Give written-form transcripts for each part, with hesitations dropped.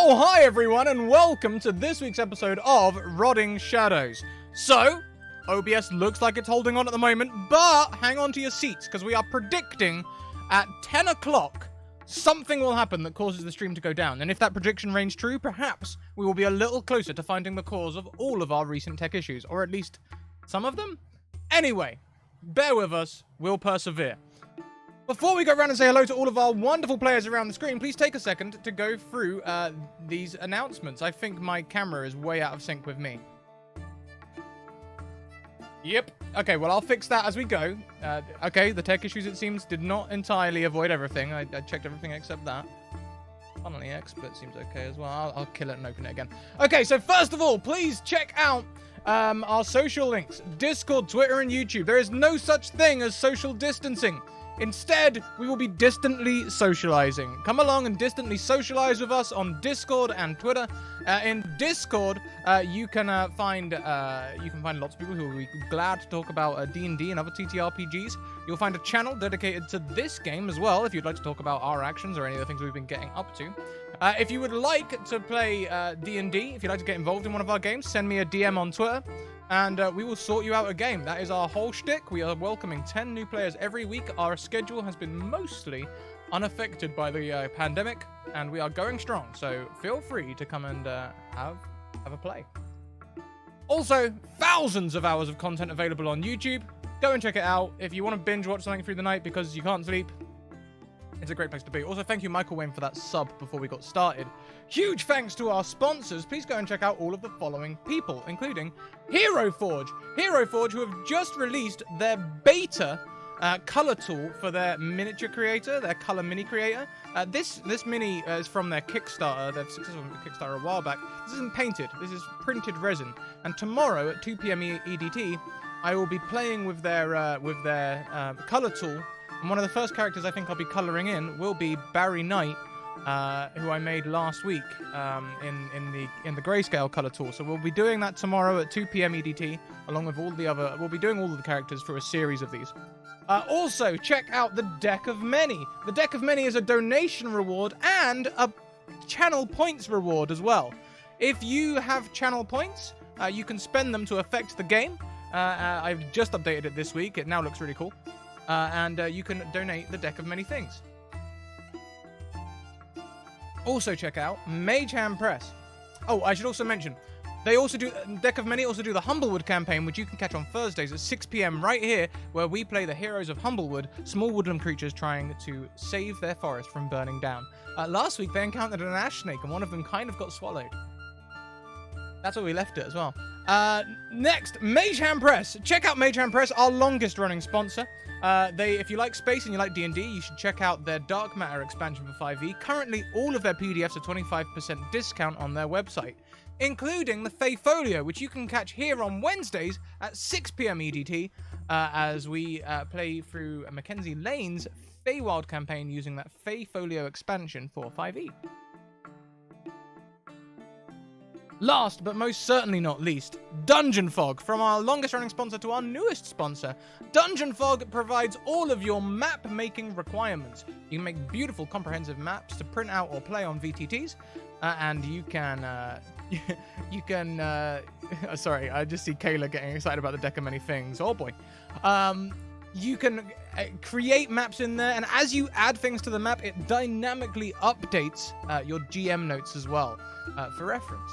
Oh, hi everyone, and welcome to this week's episode of Rotting Shadows. So, OBS looks like it's holding on at the moment, but hang on to your seats, because we are predicting at 10 o'clock something will happen that causes the stream to go down. And if that prediction rings true, perhaps we will be a little closer to finding the cause of all of our recent tech issues, or at least some of them. Anyway, bear with us, we'll persevere. Before we go around and say hello to all of our wonderful players around the screen, please take a second to go through these announcements. I think my camera is way out of sync with me. Yep. Okay, well, I'll fix that as we go. Okay, the tech issues, it seems, did not entirely avoid everything. I checked everything except that. Funnily, XSplit seems okay as well. I'll kill it and open it again. Okay, so first of all, please check out our social links. Discord, Twitter, and YouTube. There is no such thing as social distancing. Instead, we will be distantly socializing. Come along and distantly socialize with us on Discord and Twitter. In Discord, you can find lots of people who will be glad to talk about D&D and other TTRPGs. You'll find a channel dedicated to this game as well, if you'd like to talk about our actions or any of the things we've been getting up to. If you would like to play D&D, if you'd like to get involved in one of our games, send me a DM on Twitter. And we will sort you out a game. That is our whole shtick. We are welcoming 10 new players every week. Our schedule has been mostly unaffected by the pandemic, and we are going strong. So feel free to come and have a play. Also, thousands of hours of content available on YouTube. Go and check it out. If you want to binge watch something through the night because you can't sleep, it's a great place to be. Also, thank you, Michael Wayne, for that sub before we got started. Huge thanks to our sponsors. Please go and check out all of the following people, including Hero Forge. Hero Forge, who have just released their beta color tool for their miniature creator, their color mini creator. This mini is from their Kickstarter. They've successful Kickstarter a while back. This isn't painted. This is printed resin. And tomorrow at 2 p.m. EDT, I will be playing with their color tool. And one of the first characters I think I'll be colouring in will be Barry Knight, who I made last week in the grayscale colour tool. So we'll be doing that tomorrow at 2 p.m. EDT, along with all the other. We'll be doing all of the characters for a series of these. Also, check out the Deck of Many. The Deck of Many is a donation reward and a channel points reward as well. If you have channel points, you can spend them to affect the game. I've just updated it this week. It now looks really cool. And you can donate the Deck of Many Things. Also check out Mage Hand Press. Oh, I should also mention, they also do, Deck of Many also do the Humblewood campaign, which you can catch on Thursdays at 6 p.m. right here, where we play the heroes of Humblewood, small woodland creatures trying to save their forest from burning down. Last week, they encountered an ash snake, and one of them kind of got swallowed. That's where we left it as well. Next, Mage Hand Press. Check out Mage Hand Press, our longest running sponsor. If you like space and you like D&D, you should check out their Dark Matter expansion for 5e. Currently, all of their PDFs are 25% discount on their website, including the Fey Folio, which you can catch here on Wednesdays at 6 p.m. EDT, as we play through Mackenzie Lane's Feywild campaign using that Fey Folio expansion for 5e. Last, but most certainly not least, Dungeon Fog. From our longest running sponsor to our newest sponsor, Dungeon Fog provides all of your map making requirements. You can make beautiful comprehensive maps to print out or play on VTTs, and you can, sorry, I just see Kayla getting excited about the Deck of Many Things. Oh boy. You can create maps in there, and as you add things to the map, it dynamically updates your GM notes as well, for reference.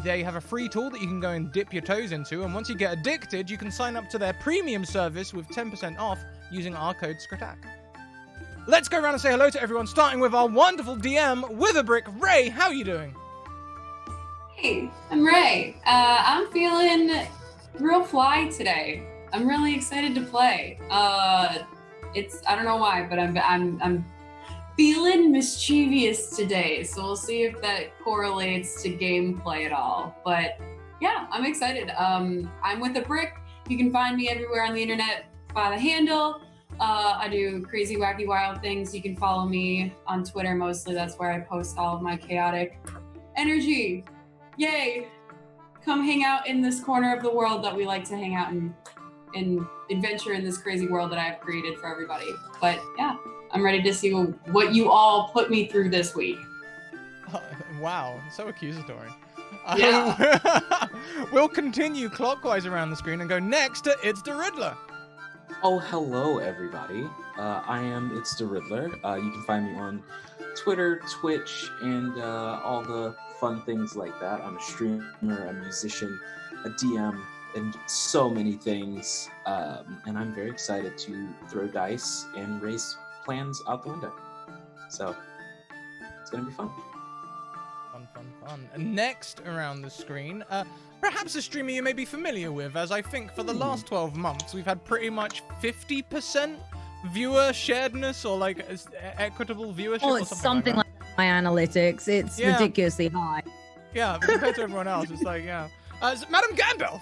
They have a free tool that you can go and dip your toes into, and once you get addicted, you can sign up to their premium service with 10% off using our code Scratticus. Let's go around and say hello to everyone, starting with our wonderful DM, Witherbrick. Ray, how are you doing? Hey, I'm Ray. I'm feeling real fly today. I'm really excited to play. I don't know why, but I'm feeling mischievous today, so we'll see if that correlates to gameplay at all. But yeah, I'm excited. I'm with a brick. You can find me everywhere on the internet by the handle. I do crazy, wacky, wild things. You can follow me on Twitter mostly. That's where I post all of my chaotic energy. Yay! Come hang out in this corner of the world that we like to hang out in and adventure in this crazy world that I've created for everybody. But yeah. I'm ready to see what you all put me through this week. Wow, so accusatory. Yeah. We'll continue clockwise around the screen and go next to It's the Riddler. Oh, hello, everybody. I am It's the Riddler. You can find me on Twitter, Twitch, and all the fun things like that. I'm a streamer, a musician, a DM, and so many things. And I'm very excited to throw dice and race plans out the window. So it's going to be fun. Fun. And next around the screen, perhaps a streamer you may be familiar with, as I think for the last 12 months we've had pretty much 50% viewer sharedness or like equitable viewership. Oh, or it's something like my analytics. It's ridiculously high. Yeah, but compared to everyone else, it's like, yeah. Madam Gandalf!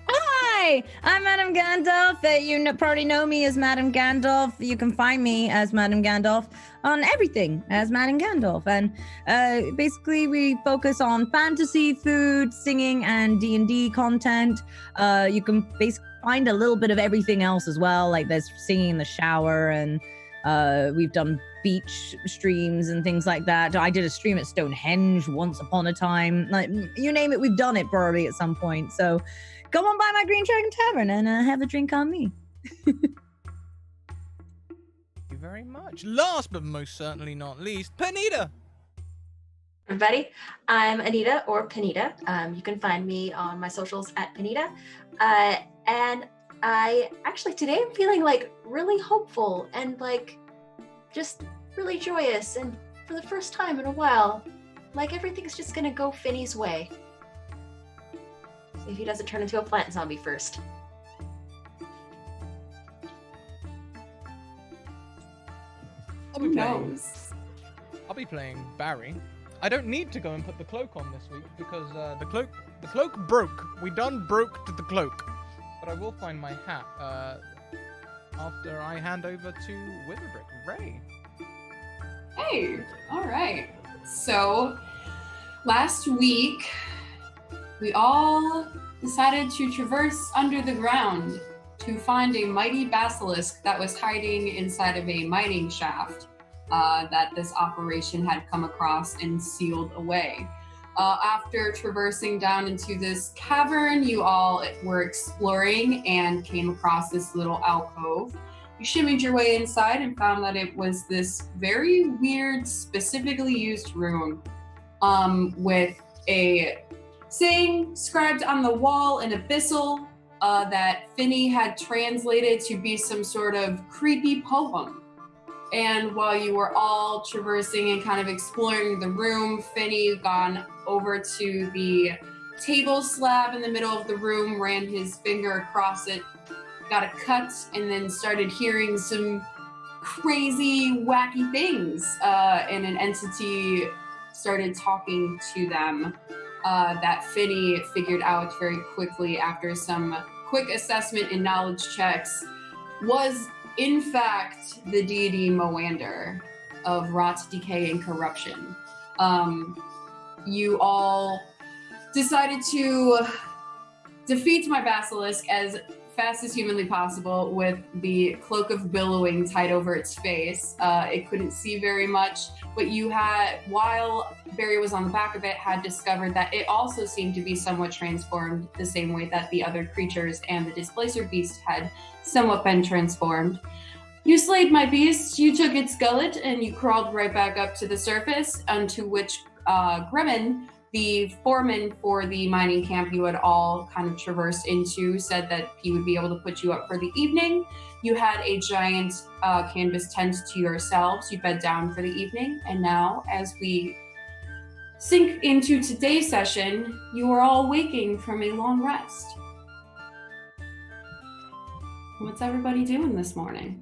Hi, I'm Madam Gandalf. You probably know me as Madam Gandalf. You can find me as Madam Gandalf on everything as Madam Gandalf. And basically, we focus on fantasy, food, singing, and D&D content. You can basically find a little bit of everything else as well. Like there's singing in the shower, and we've done beach streams and things like that. I did a stream at Stonehenge once upon a time. Like you name it, we've done it probably at some point. So go on by my Green Dragon Tavern and have a drink on me. Thank you very much. Last but most certainly not least, Panita. Everybody, I'm Anita or Panita. You can find me on my socials at Panita. And I actually today I'm feeling like really hopeful and like just really joyous, and for the first time in a while, like everything's just gonna go Finney's way. If he doesn't turn into a plant zombie first. Who knows? I'll be playing Barry. I don't need to go and put the cloak on this week because the cloak broke. We done broke to the cloak. But I will find my hat after I hand over to Witherbrick. Ray. Hey, all right. So last week, we all decided to traverse under the ground to find a mighty basilisk that was hiding inside of a mining shaft that this operation had come across and sealed away. After traversing down into this cavern, you all were exploring and came across this little alcove. You shimmied your way inside and found that it was this very weird, specifically used room with a saying scribed on the wall in abyssal that Finney had translated to be some sort of creepy poem. And while you were all traversing and kind of exploring the room, Finney gone over to the table slab in the middle of the room, ran his finger across it, got a cut, and then started hearing some crazy, wacky things. And an entity started talking to them that Finney figured out very quickly after some quick assessment and knowledge checks was in fact the deity Moander of rot, decay, and corruption. You all decided to defeat my basilisk as fast as humanly possible with the cloak of billowing tied over its face. It couldn't see very much, but you had, while Barry was on the back of it, had discovered that it also seemed to be somewhat transformed the same way that the other creatures and the displacer beast had somewhat been transformed. You slayed my beast, you took its gullet, and you crawled right back up to the surface, unto which Grimmin, the foreman for the mining camp you had all kind of traversed into, said that he would be able to put you up for the evening. You had a giant canvas tent to yourselves. You bed down for the evening. And now, as we sink into today's session, you are all waking from a long rest. What's everybody doing this morning?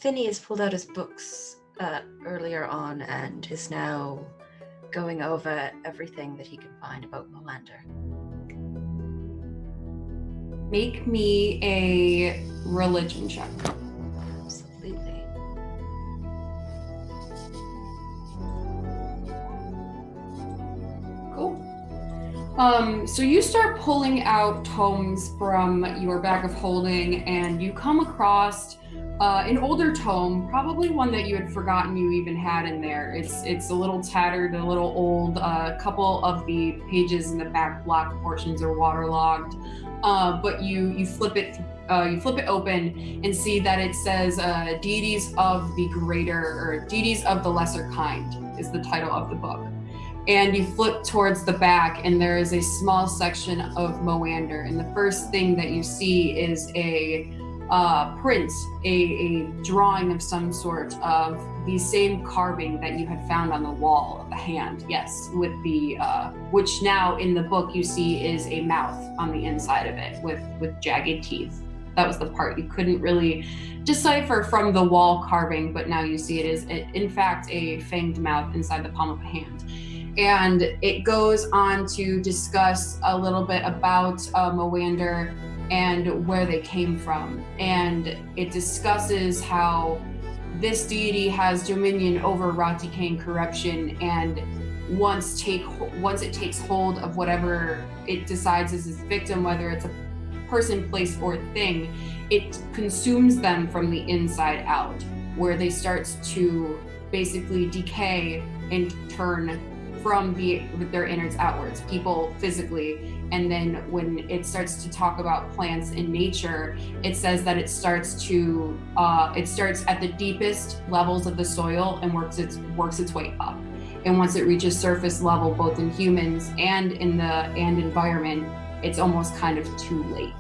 Finney has pulled out his books earlier on and is now going over everything that he can find about Moander. Make me a religion check. Absolutely. Cool. So you start pulling out tomes from your bag of holding, and you come across an older tome, probably one that you had forgotten you even had in there. It's a little tattered, a little old. A couple of the pages in the back block portions are waterlogged, but you flip it open and see that it says "Deities of the Greater" or "Deities of the Lesser Kind" is the title of the book. And you flip towards the back, and there is a small section of Moander. And the first thing that you see is a print, a drawing of some sort of the same carving that you had found on the wall of the hand. Yes, with the which now in the book you see is a mouth on the inside of it with jagged teeth. That was the part you couldn't really decipher from the wall carving, but now you see it is in fact a fanged mouth inside the palm of a hand. And it goes on to discuss a little bit about Moander and where they came from. And it discusses how this deity has dominion over Ratikane corruption, and once it takes hold of whatever it decides is its victim, whether it's a person, place, or thing, it consumes them from the inside out, where they start to basically decay and turn from their innards outwards, people physically. And then when it starts to talk about plants in nature, it says that it starts at the deepest levels of the soil and works its way up. And once it reaches surface level, both in humans and environment, it's almost kind of too late.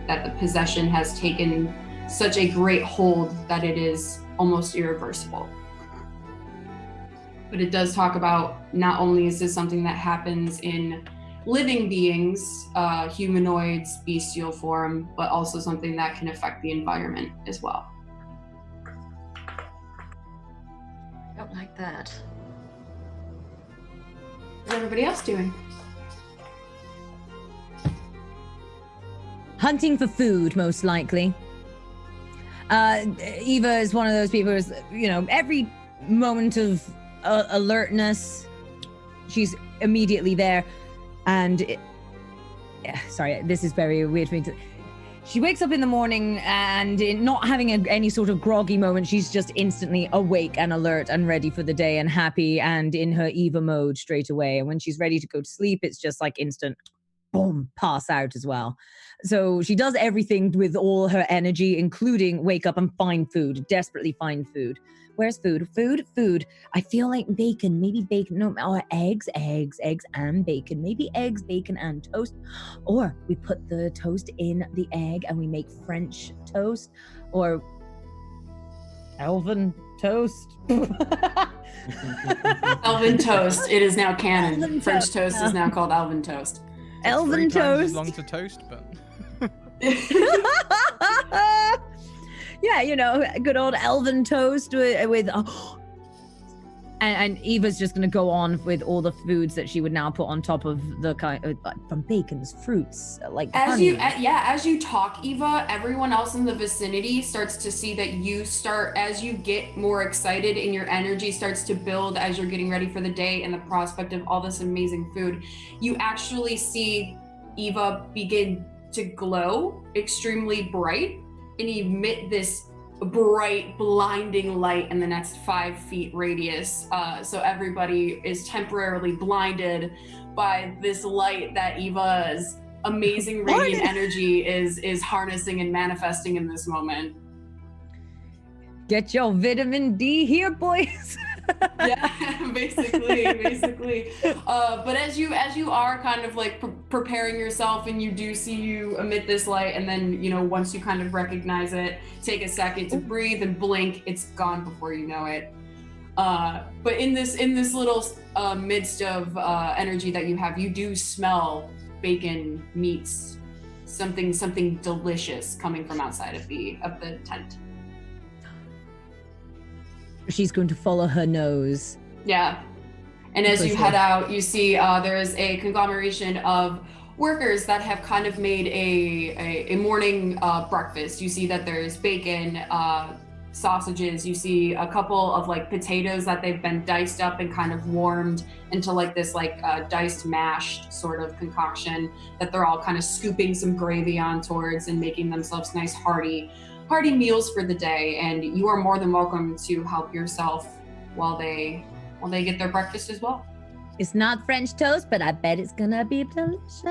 That the possession has taken such a great hold that it is almost irreversible. But it does talk about, not only is this something that happens in living beings, humanoids, bestial form, but also something that can affect the environment as well. I don't like that. What's everybody else doing? Hunting for food, most likely. Eva is one of those people who's, every moment of alertness, she's immediately there. And sorry, this is very weird for me to. She wakes up in the morning and not having any sort of groggy moment, she's just instantly awake and alert and ready for the day and happy and in her Eva mode straight away. And when she's ready to go to sleep, it's just like instant, boom, pass out as well. So she does everything with all her energy, including wake up and find food, desperately find food. Where's food? Food. I feel like bacon, maybe bacon, no, or eggs and bacon, maybe eggs, bacon, and toast. Or we put the toast in the egg and we make French toast or elven toast. Elven toast. It is now canon. Elven French toast is now called elven toast. Elven 3 times as toast. long to toast, but Yeah, good old elven toast with and Eva's just going to go on with all the foods that she would now put on top of the kind from bacons, fruits, like honey. As you talk, Eva, everyone else in the vicinity starts to see that as you get more excited and your energy starts to build as you're getting ready for the day and the prospect of all this amazing food, you actually see Eva begin to glow extremely bright and emit this bright, blinding light in the next 5 feet radius. So everybody is temporarily blinded by this light that Eva's amazing radiant energy is harnessing and manifesting in this moment. Get your vitamin D here, boys. Yeah, basically. But as you are kind of like preparing yourself, and you do see you emit this light, and then once you kind of recognize it, take a second to breathe and blink, it's gone before you know it. But in this little midst of energy that you have, you do smell bacon, meats, something delicious coming from outside of the tent. She's going to follow her nose. Yeah. And as you head out, you see there is a conglomeration of workers that have kind of made a morning breakfast. You see that there's bacon, sausages. You see a couple of like potatoes that they've been diced up and kind of warmed into like this diced mashed sort of concoction that they're all kind of scooping some gravy on towards and making themselves nice hearty. party meals for the day, and you are more than welcome to help yourself while they get their breakfast as well. It's not French toast, but I bet it's gonna be delicious.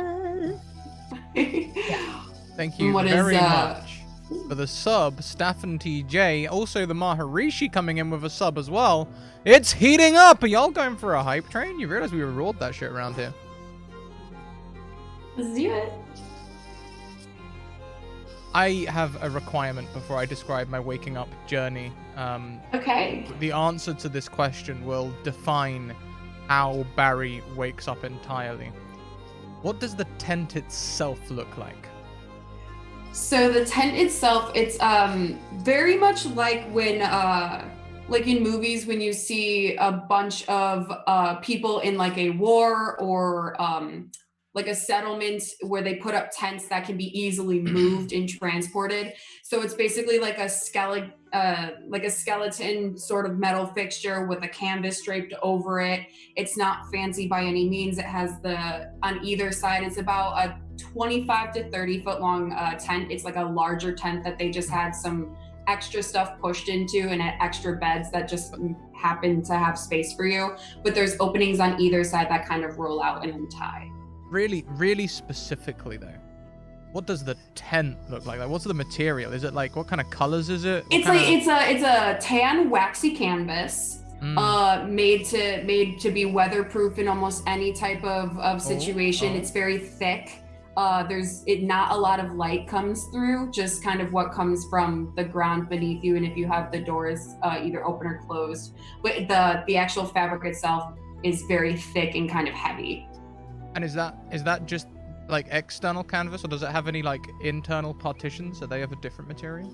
Thank you What is, very much for the sub, Staffan TJ. Also, the Maharishi coming in with a sub as well. It's heating up. Are y'all going for a hype train? You realize we rolled that shit around here. Let's do it. I have a requirement before I describe my waking up journey. Okay. The answer to this question will define how Barry wakes up entirely. What does the tent itself look like? So the tent itself, it's very much like when like in movies when you see a bunch of people in like a war or like a settlement where they put up tents that can be easily moved and transported. So it's basically like a skeleton sort of metal fixture with a canvas draped over it. It's not fancy by any means. It has on either side, it's about a 25 to 30 foot long tent. It's like a larger tent that they just had some extra stuff pushed into and extra beds that just happen to have space for you. But there's openings on either side that kind of roll out and untie. Really, really specifically though, what does the tent look like? Like, what's the material? Is it like, what kind of colors is it? It's a tan waxy canvas, made to be weatherproof in almost any type of situation. It's very thick. Not a lot of light comes through, just kind of what comes from the ground beneath you, and if you have the doors either open or closed. But the actual fabric itself is very thick and kind of heavy. And is that just like external canvas, or does it have any like internal partitions? Are they of a different material?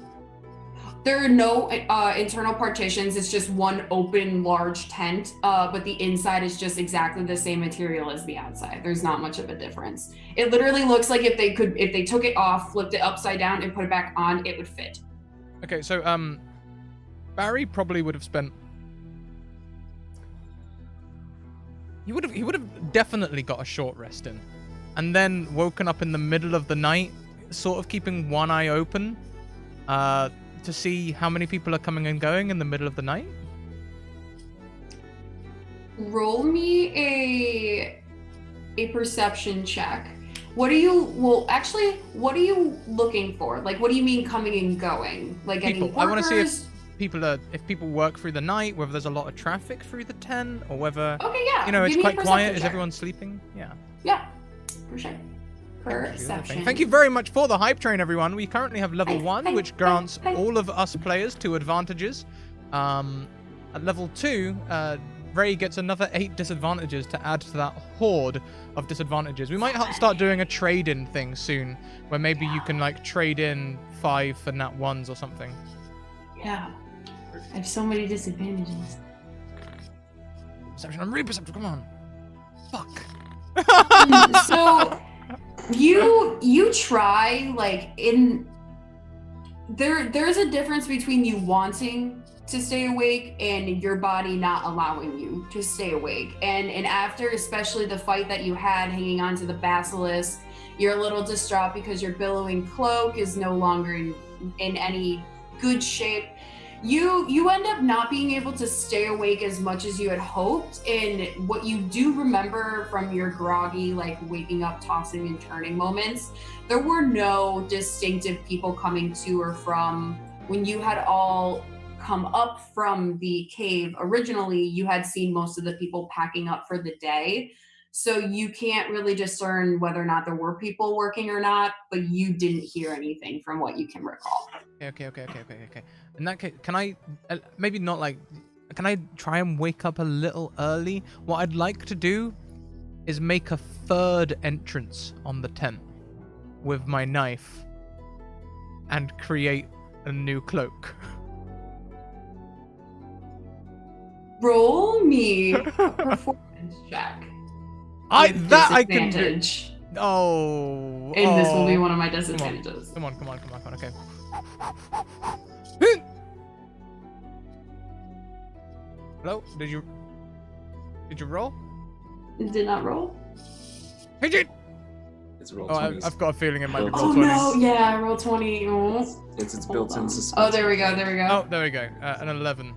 There are no internal partitions. It's just one open, large tent, but the inside is just exactly the same material as the outside. There's not much of a difference. It literally looks like if they took it off, flipped it upside down, and put it back on, it would fit. Okay, so Barry probably would have spent. He would have definitely got a short rest in, and then woken up in the middle of the night, sort of keeping one eye open, to see how many people are coming and going in the middle of the night. Roll me a perception check. What are you looking for? Like, what do you mean coming and going? Like People. any workers? I want to see if people work through the night, whether there's a lot of traffic through the tent, or whether it's quite quiet. Is everyone sleeping? Yeah, for sure. Perception. Thank you very much for the hype train, everyone. We currently have level 1, which grants all of us players 2 advantages. At level 2, Ray gets another 8 disadvantages to add to that horde of disadvantages. We might start doing a trade-in thing soon, where maybe you can like trade in 5 for nat 1s or something. Yeah. I have so many disadvantages. Perception. I'm really perceptive. Come on. Fuck. So you try, like, there's a difference between you wanting to stay awake and your body not allowing you to stay awake. And after, especially the fight that you had hanging on to the basilisk, you're a little distraught because your billowing cloak is no longer in any good shape. You end up not being able to stay awake as much as you had hoped. And what you do remember from your groggy, like waking up, tossing and turning moments, there were no distinctive people coming to or from. When you had all come up from the cave, originally you had seen most of the people packing up for the day. So you can't really discern whether or not there were people working or not, but you didn't hear anything from what you can recall. Okay. In that case, can I, maybe not like, can I try and wake up a little early? What I'd like to do is make a 3rd entrance on the tent with my knife and create a new cloak. Roll me a performance check. I can do. Oh. And this will be one of my disadvantages. Come on. Okay. Hello? Did you roll? It did not roll. Hey, Jade! It's roll Oh, 20. I've got a feeling it might be roll Oh 20s. no, yeah, roll 20. Oh. It's Hold built-in on. suspense. Oh, there we go, there we go. Oh, there we go. An 11.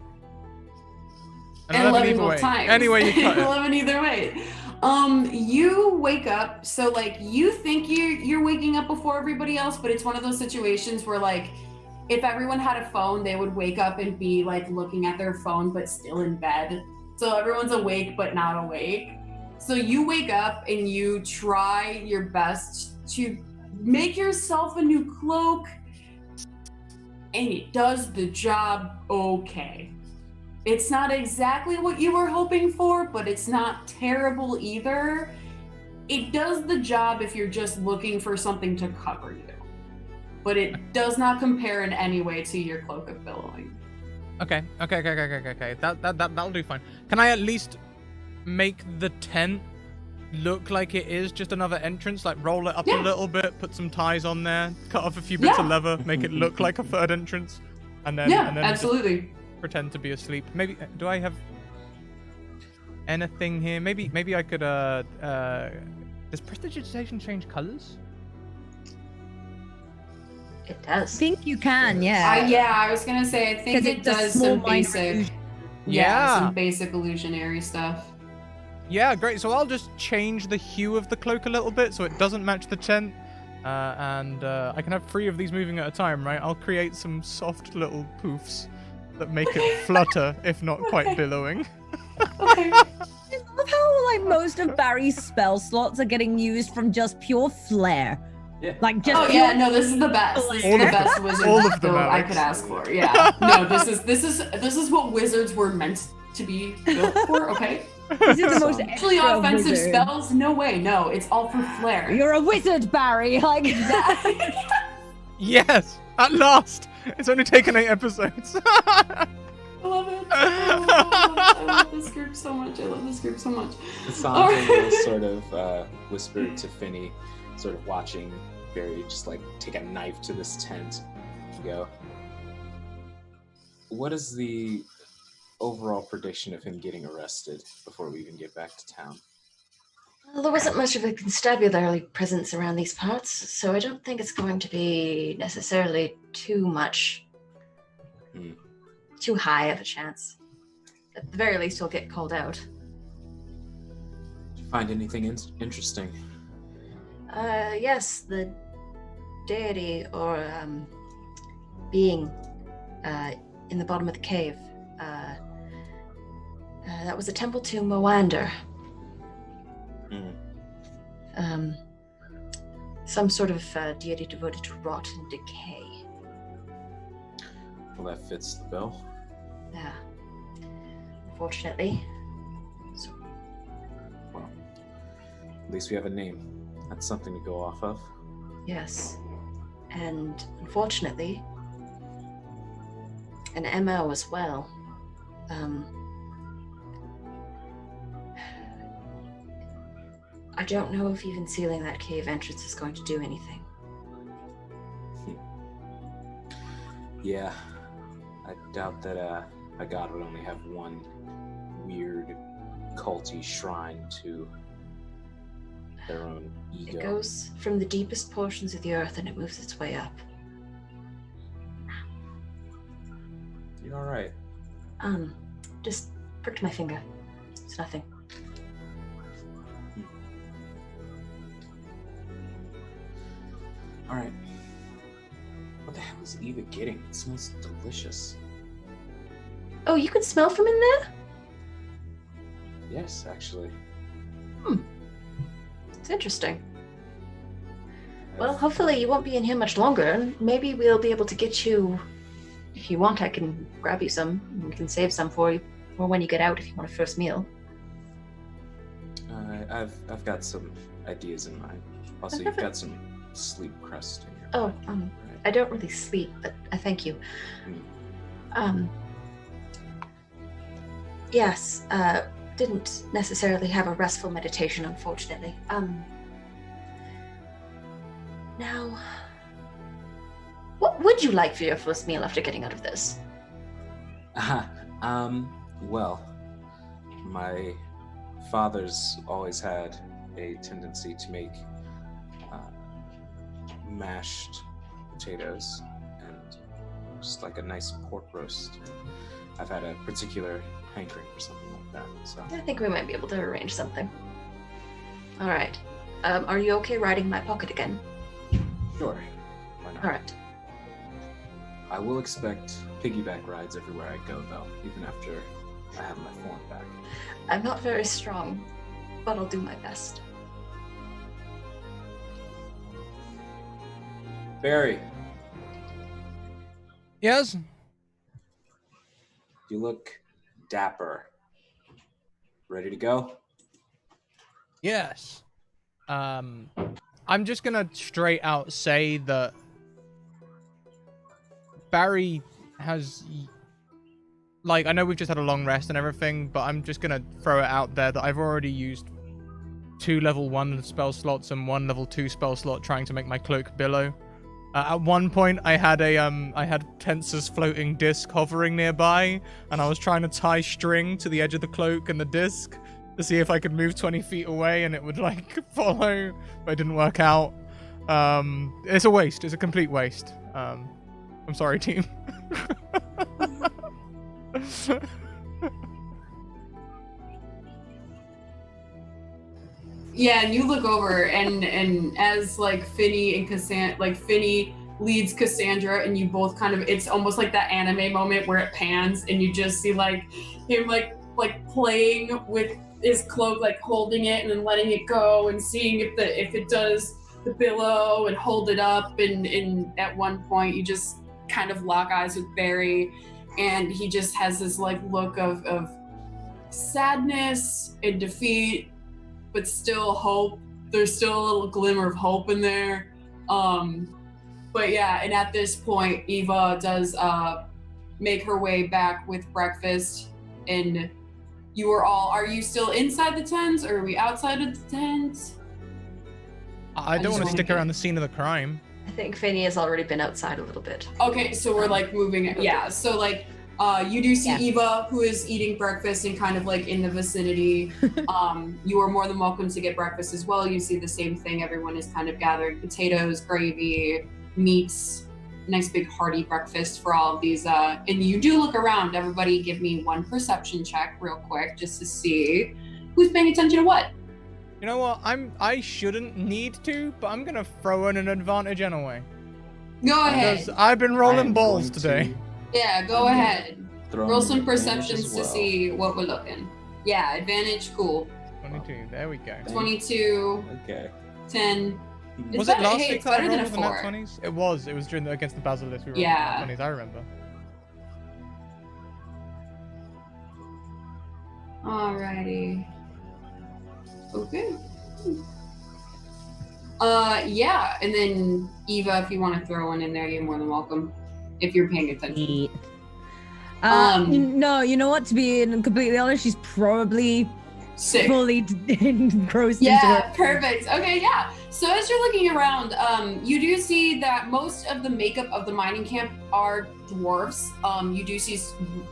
And 11 either both way. times. Anyway, you cut it. 11 either way. You wake up, so like you think you're waking up before everybody else, but it's one of those situations where like if everyone had a phone, they would wake up and be like looking at their phone but still in bed. So everyone's awake but not awake. So you wake up and you try your best to make yourself a new cloak, and it does the job okay. It's not exactly what you were hoping for, but it's not terrible either. It does the job if you're just looking for something to cover you. But it does not compare in any way to your cloak of billowing. Okay. That'll do fine. Can I at least make the tent look like it is just another entrance? Like roll it up a little bit, put some ties on there, cut off a few bits of leather, make it look like a third entrance, and then absolutely. Just pretend to be asleep. Maybe do I have anything here? Maybe I could does prestidigitation change colors? It I does. think you can, yeah. I was gonna say, I think 'Cause it it's a does small some minor basic, illusion. some basic illusionary stuff. Yeah, great. So I'll just change the hue of the cloak a little bit so it doesn't match the tent. And I can have 3 of these moving at a time, right? I'll create some soft little poofs that make it flutter, if not quite billowing. Okay. I love how like most of Barry's spell slots are getting used from just pure flair. Yeah. Like just Oh pure yeah, no, this is the best. This is All the of them. best wizard All of them, build I Alex. could ask for. Yeah. No, this is what wizards were meant to be built for. Okay. This is the most Actually, extra offensive wizard. spells? No way. No, it's all for flair. You're a wizard, Barry. Like Yes! At last! It's only taken 8 episodes. I love it. I love this group so much. I love this group so much. Sansa will sort of whisper to Finny, sort of watching Barry just like take a knife to this tent and go, what is the overall prediction of him getting arrested before we even get back to town? Well, there wasn't much of a constabulary presence around these parts, so I don't think it's going to be necessarily too high of a chance. At the very least, he'll get called out. Did you find anything interesting? Yes, the deity or being in the bottom of the cave. That was a temple to Moander. Some sort of deity devoted to rot and decay. Well, that fits the bill. Yeah. Unfortunately. So, well, at least we have a name. That's something to go off of. Yes. And unfortunately, an MO as well. I don't know if even sealing that cave entrance is going to do anything. Yeah, I doubt that a god would only have one weird, culty shrine to their own ego. It goes from the deepest portions of the earth and it moves its way up. You're all right. Just pricked my finger. It's nothing. All right. What the hell is Eva getting? It smells delicious. Oh, you can smell from in there? Yes, actually. It's interesting. Well, hopefully you won't be in here much longer, and maybe we'll be able to get you. If you want, I can grab you some. And we can save some for you, or when you get out, if you want a first meal. I've got some ideas in mind. Also, you've got some sleep crust in your Oh, right? I don't really sleep, but I thank you. Yes, didn't necessarily have a restful meditation, unfortunately. Now, what would you like for your first meal after getting out of this? Well, my father's always had a tendency to make mashed potatoes and just like a nice pork roast. I've had a particular hankering for something like that. So I think we might be able to arrange something. All right. Are you okay riding my pocket again? sure, why not? All right. I will expect piggyback rides everywhere I go, though, even after I have my form back. I'm not very strong, but I'll do my best. Barry, Yes? you look dapper. Ready to go? Yes. I'm just gonna straight out say that Barry has, like, I know we've just had a long rest and everything, but I'm just gonna throw it out there that I've already used 2 level 1 spell slots and 1 level 2 spell slot trying to make my cloak billow. At one point, I had Tensor's floating disc hovering nearby, and I was trying to tie string to the edge of the cloak and the disc to see if I could move 20 feet away and it would, like, follow, but it didn't work out. It's a waste. It's a complete waste. I'm sorry, team. Yeah, and you look over, and as like Finny and Cassandra, like Finny leads Cassandra, and you both kind of, it's almost like that anime moment where it pans, and you just see like him like playing with his cloak, like holding it and then letting it go, and seeing if it does the billow and hold it up, and at one point you just kind of lock eyes with Barry, and he just has this like look of sadness and defeat, but still hope. There's still a little glimmer of hope in there. But yeah, and at this point, Eva does make her way back with breakfast, and are you still inside the tent, or are we outside of the tent? I don't want to stick around the scene of the crime. I think Fanny has already been outside a little bit. Okay, so we're like moving, yeah, so like, you do see Eva, who is eating breakfast and kind of like in the vicinity. You are more than welcome to get breakfast as well. You see the same thing. Everyone is kind of gathered: potatoes, gravy, meats, nice big hearty breakfast for all of these. And you do look around. Everybody give me 1 perception check real quick just to see who's paying attention to what. You know what? I shouldn't need to, but I'm gonna throw in an advantage anyway. Go ahead. Because I've been rolling balls today. Yeah, go ahead. Roll some Advantage perceptions as to well. see what we're looking. Yeah, advantage, cool. 22. There we go. 22, Okay. 10. It's Was it better- last hey, week it's that I better than rolled a the nat 4. 20s? It was. It was against the Basilisk. We rolled Yeah. the nat 20s. I remember. Alrighty. Okay. Yeah, and then Eva, if you want to throw one in there, you're more than welcome. If you're paying attention. No, you know what? To be completely honest, she's probably Sick. fully engrossed into Yeah, it. perfect. Okay, yeah. So as you're looking around, you do see that most of the makeup of the mining camp are dwarves. You do see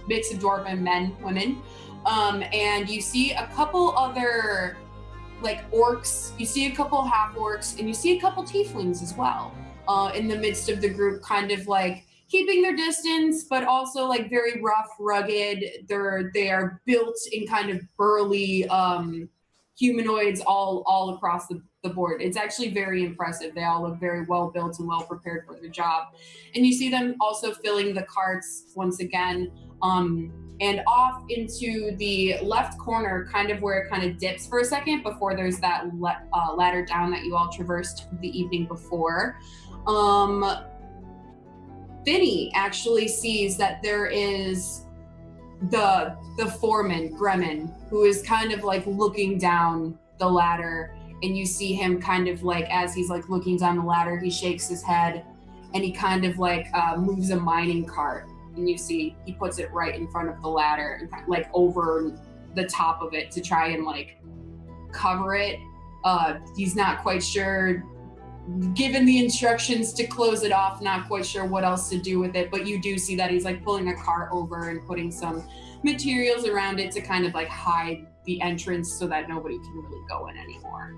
mix of dwarf and men, women. And you see a couple other like orcs, you see a couple half orcs, and you see a couple tieflings as well. In the midst of the group, kind of like keeping their distance, but also like very rough, rugged. They are built in kind of burly humanoids all across the board. It's actually very impressive. They all look very well built and well prepared for their job. And you see them also filling the carts once again. And off into the left corner, kind of where it kind of dips for a second before there's that ladder down that you all traversed the evening before. Finny actually sees that there is the foreman, Gremmin, who is kind of like looking down the ladder, and you see him kind of like, as he's like looking down the ladder, he shakes his head, and he kind of like moves a mining cart, and you see he puts it right in front of the ladder and like over the top of it to try and like cover it. He's not quite sure, given the instructions to close it off, not quite sure what else to do with it, but you do see that he's like pulling a cart over and putting some materials around it to kind of like hide the entrance so that nobody can really go in anymore.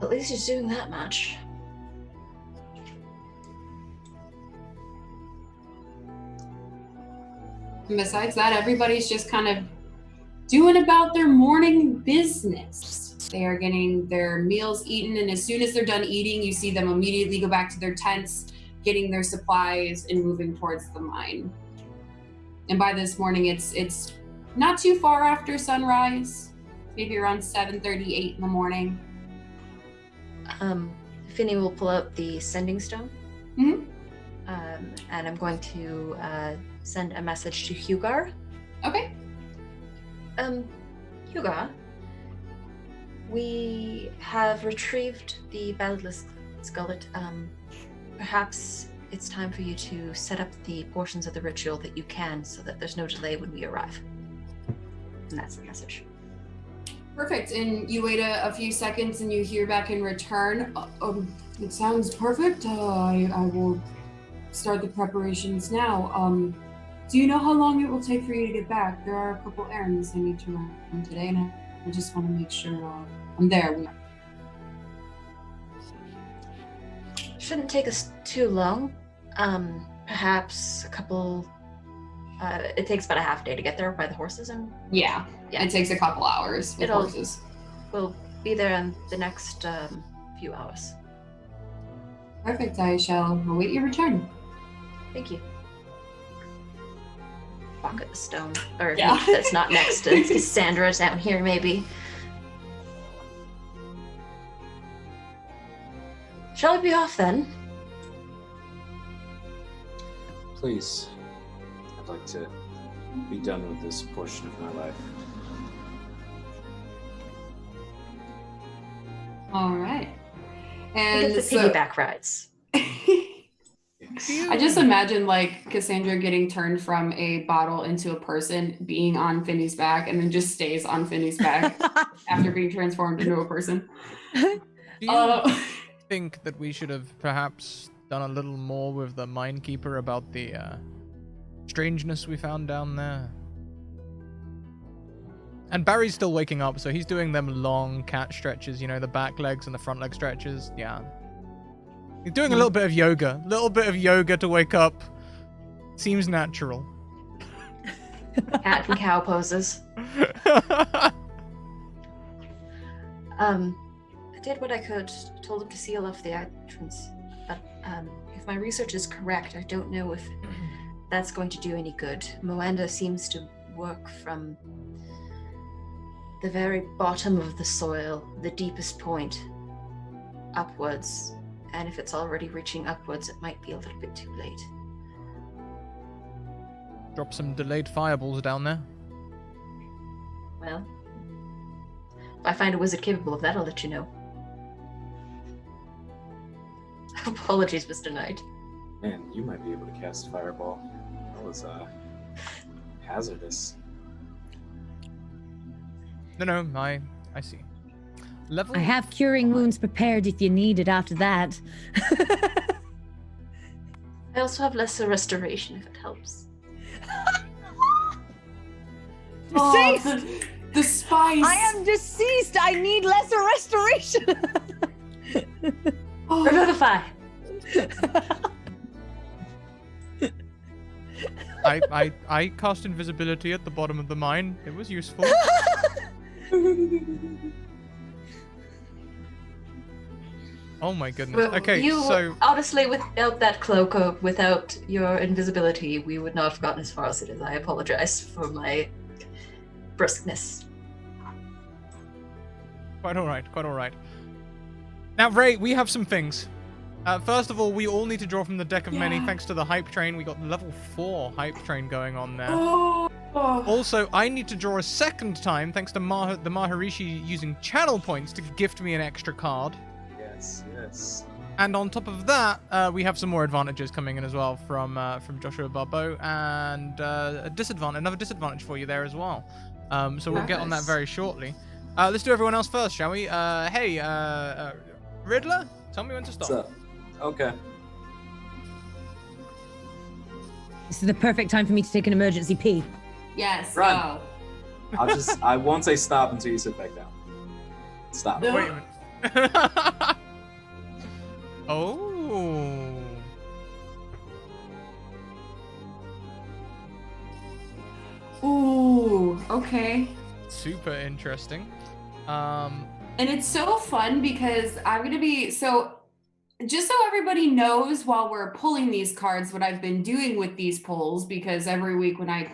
At least he's doing that much. And besides that, everybody's just kind of doing about their morning business. They are getting their meals eaten, and as soon as they're done eating, you see them immediately go back to their tents, getting their supplies and moving towards the mine. And by this morning, it's not too far after sunrise, maybe around 7:38 in the morning. Finny will pull out the sending stone. Mhm. And I'm going to send a message to Hugar. Okay. Hugar, we have retrieved the Boundless Gullet. Perhaps it's time for you to set up the portions of the ritual that you can so that there's no delay when we arrive. And that's the message. Perfect. And you wait a few seconds and you hear back in return, it sounds perfect. I will start the preparations now. Do you know how long it will take for you to get back? There are a couple errands I need to run today, and I just want to make sure I'm there. Shouldn't take us too long. Perhaps a couple. It takes about a half day to get there by the horses, and Yeah. It takes a couple hours with horses. We'll be there in the next few hours. Perfect. I shall await your return. Thank you. Pocket the stone, or Yeah. that's not next to Cassandra's down here, maybe. Shall we be off then? Please. I'd like to be done with this portion of my life. All right. We And get the so, piggyback rides. Yes. I just imagine like Cassandra getting turned from a bottle into a person, being on Finny's back, and then just stays on Finny's back after being transformed into a person. Do you think that we should have perhaps done a little more with the minekeeper about the strangeness we found down there? And Barry's still waking up, so he's doing them long cat stretches, you know, the back legs and the front leg stretches. Yeah. He's doing a little bit of yoga to wake up. Seems natural. Cat and cow poses. I did what I could. Told him to seal off the entrance. But if my research is correct, I don't know if that's going to do any good. Moanda seems to work from the very bottom of the soil, the deepest point, upwards. And if it's already reaching upwards, it might be a little bit too late. Drop some delayed fireballs down there. Well, if I find a wizard capable of that, I'll let you know. Apologies, Mr. Knight. Man, you might be able to cast Fireball. That was hazardous. No, I see. Level. I have curing wounds prepared if you need it after that. I also have lesser restoration if it helps. Deceased! The spice. I am deceased. I need lesser restoration. Revivify! I cast invisibility at the bottom of the mine. It was useful. Oh my goodness. Well, Okay, so honestly, without that cloak or without your invisibility, we would not have gotten as far as it is. I apologize for my briskness. quite all right. Now, Ray, we have some things. First of all, we all need to draw from the deck of many thanks to the hype train. We got level 4 hype train going on there. Also, I need to draw a second time thanks to the Maharishi using channel points to gift me an extra card. Yes. And on top of that, we have some more advantages coming in as well from Joshua Barbeau, and another disadvantage for you there as well. So we'll get on that very shortly. Let's do everyone else first, shall we? Hey, Riddler, tell me when to stop. What's up? Okay. This is the perfect time for me to take an emergency pee. Yes. Run. Go. I won't say stop until you sit back down. Stop. No. Wait a minute. Oh. Ooh, okay. Super interesting. And it's so fun because I'm going to be, so just so everybody knows while we're pulling these cards, what I've been doing with these pulls, because every week when I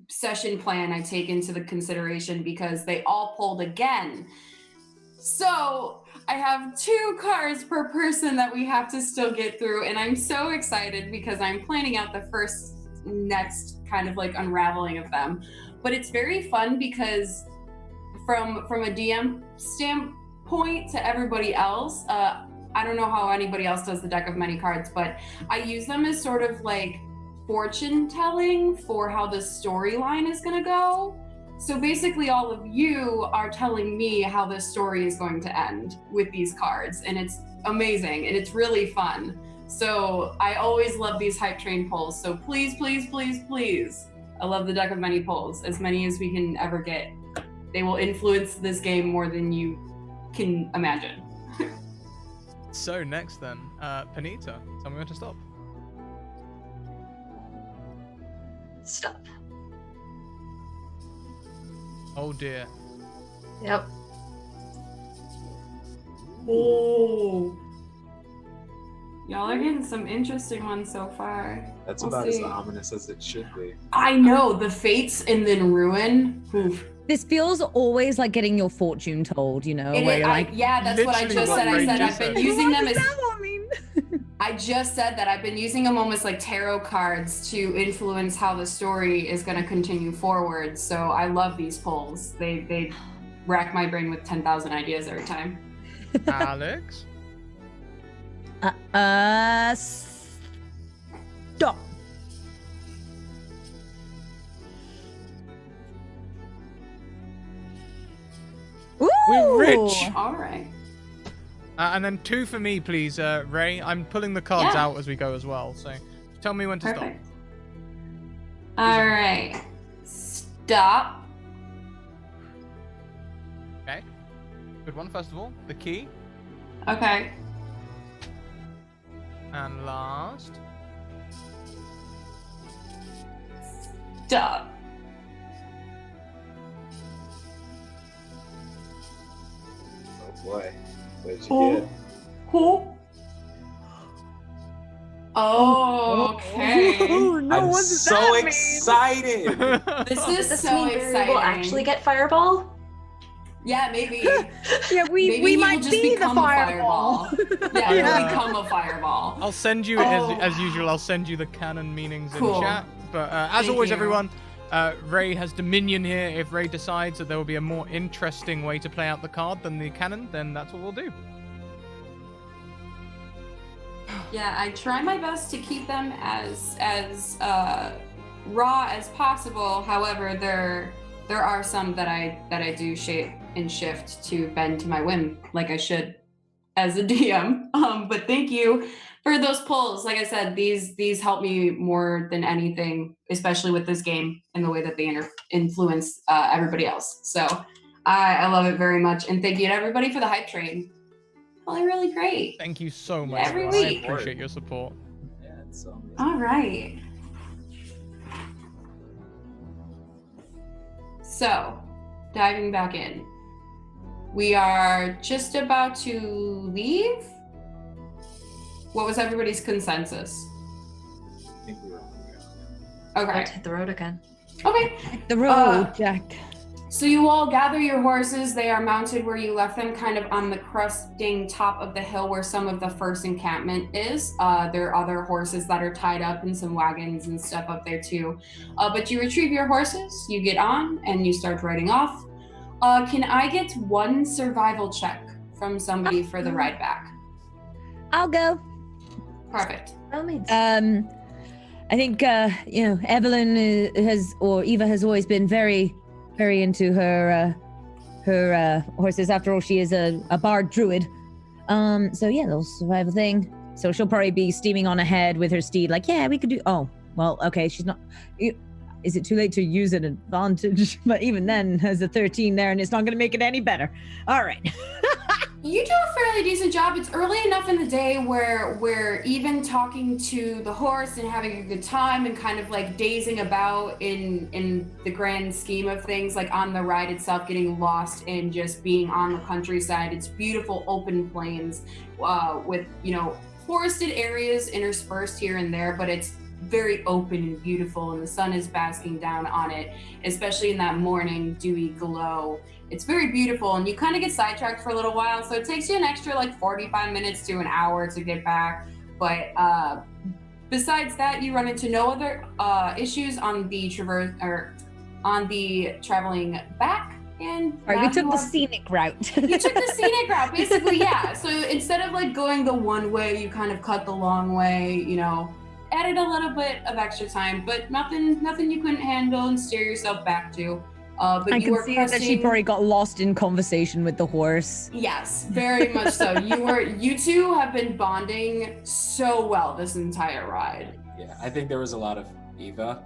session plan, I take into the consideration because they all pulled again. So I have 2 cards per person that we have to still get through. And I'm so excited because I'm planning out the next kind of like unraveling of them. But it's very fun because from a DM standpoint to everybody else, I don't know how anybody else does the deck of many cards, but I use them as sort of like fortune telling for how the storyline is going to go. So basically all of you are telling me how this story is going to end with these cards, and it's amazing and it's really fun. So I always love these hype train polls. So please, please, please, please. I love the deck of many polls, as many as we can ever get. They will influence this game more than you can imagine. So next then, Panita, tell me when to stop. Stop. Oh dear. Yep. Oh. Y'all are getting some interesting ones so far. That's We'll about as see. ominous as it should be. I know, the fates and then ruin. Oof. This feels always like getting your fortune told, you know, where you're like, Yeah, that's what I Literally just what said. I Ray said just I've been said. using them as. that one mean? I just said that I've been using them almost like tarot cards to influence how the story is going to continue forward. So I love these polls. They rack my brain with 10,000 ideas every time. Alex? Stop. Ooh! We're rich. All right. And then 2 for me, please, Ray. I'm pulling the cards Yeah. out as we go as well, so tell me when to Perfect. All right. Stop. stop. Okay. Good one, first of all. The key. Okay. And last. Stop. Oh boy. What did you Oh. get? Who? Oh, okay. no, I'm what does so that mean? excited. This Does is this so mean exciting. we'll actually get Fireball? Yeah, maybe. Yeah, we Maybe he might will just be the become a fireball. Yeah, Yeah. he'll become a fireball. I'll send you, Oh. as usual, I'll send you the canon meanings Cool. in chat. But as Thank always, you. everyone, Ray has dominion here. If Ray decides that there will be a more interesting way to play out the card than the canon, then that's what we'll do. Yeah, I try my best to keep them as raw as possible. However, there are some that I do shape and shift to bend to my whim, like I should as a DM. But thank you for those pulls. Like I said, these help me more than anything, especially with this game and the way that they influence everybody else. So I love it very much, and thank you to everybody for the hype train. Really, really great. Thank you so much. Every everyone. week. I appreciate your support. Yeah, it's so amazing. All right. So, diving back in. We are just about to leave. What was everybody's consensus? I think we were on the ground. Okay. Let's hit the road again. Okay. The road, Jack. So you all gather your horses. They are mounted where you left them, kind of on the crusting top of the hill where some of the first encampment is. There are other horses that are tied up and some wagons and stuff up there too. But you retrieve your horses, you get on, and you start riding off. Can I get one survival check from somebody for the ride back? I'll go. Perfect. By all means. I think Evelyn Eva has always been very into her horses. After all, she is a bard druid. So yeah, they'll survive a thing. So she'll probably be steaming on ahead with her steed. Like, yeah, we could do. Oh, well, okay. She's not. Is it too late to use an advantage? But even then, has a 13 there, and it's not going to make it any better. All right. You do a fairly decent job. It's early enough in the day where even talking to the horse and having a good time and kind of like dazing about in the grand scheme of things, like on the ride itself, getting lost in just being on the countryside. It's beautiful open plains with, forested areas interspersed here and there, but it's very open and beautiful, and the sun is basking down on it, especially in that morning dewy glow. It's very beautiful, and you kind of get sidetracked for a little while, so it takes you an extra like 45 minutes to an hour to get back. But besides that, you run into no other issues on the traveling back. And Right, we took the scenic route. You took the scenic route, basically, yeah. So instead of like going the one way, you kind of cut the long way, added a little bit of extra time, but nothing you couldn't handle and steer yourself back to. But I you can were see pressing... that she probably got lost in conversation with the horse. Yes, very much so. You two have been bonding so well this entire ride. Yeah, I think there was a lot of Eva.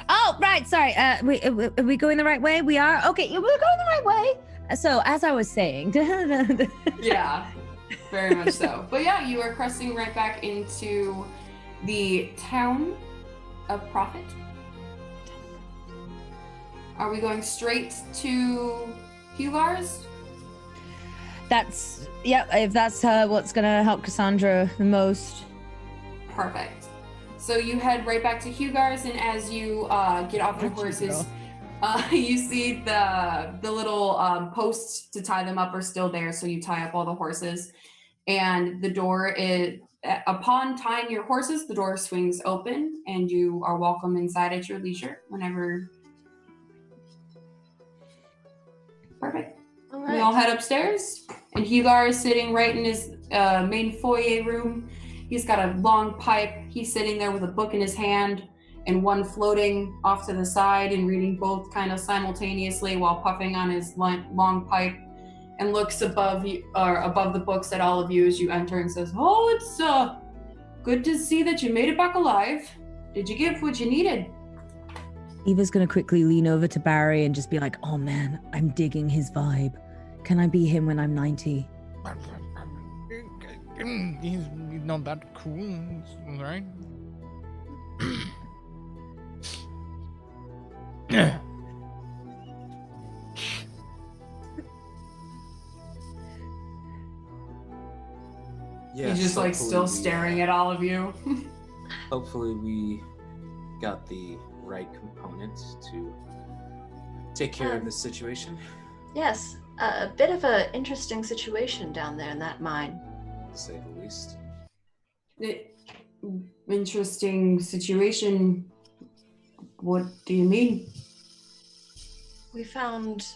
Oh, right. Sorry. Are we going the right way? We are. Okay, we're going the right way. So, as I was saying. Yeah, very much so. But yeah, you are cresting right back into the town of Prophet. Are we going straight to Hugar's? If that's what's gonna help Cassandra the most. Perfect. So you head right back to Hugar's, and as you get off your horses, you see the little posts to tie them up are still there. So you tie up all the horses, and the door is, upon tying your horses, the door swings open, and you are welcome inside at your leisure whenever. Perfect. All right. We all head upstairs, and Hugar is sitting right in his main foyer room. He's got a long pipe. He's sitting there with a book in his hand and one floating off to the side and reading both kind of simultaneously while puffing on his long pipe, and looks above you or above the books at all of you as you enter and says, "Oh, it's good to see that you made it back alive. Did you get what you needed?" Eva's gonna quickly lean over to Barry and just be like, "Oh man, I'm digging his vibe. Can I be him when I'm 90? He's not that cool, right? Yes, He's just like still staring at all of you. Hopefully we got the right components to take care of this situation. Yes, a bit of an interesting situation down there in that mine. To say the least. Interesting situation. What do you mean? We found,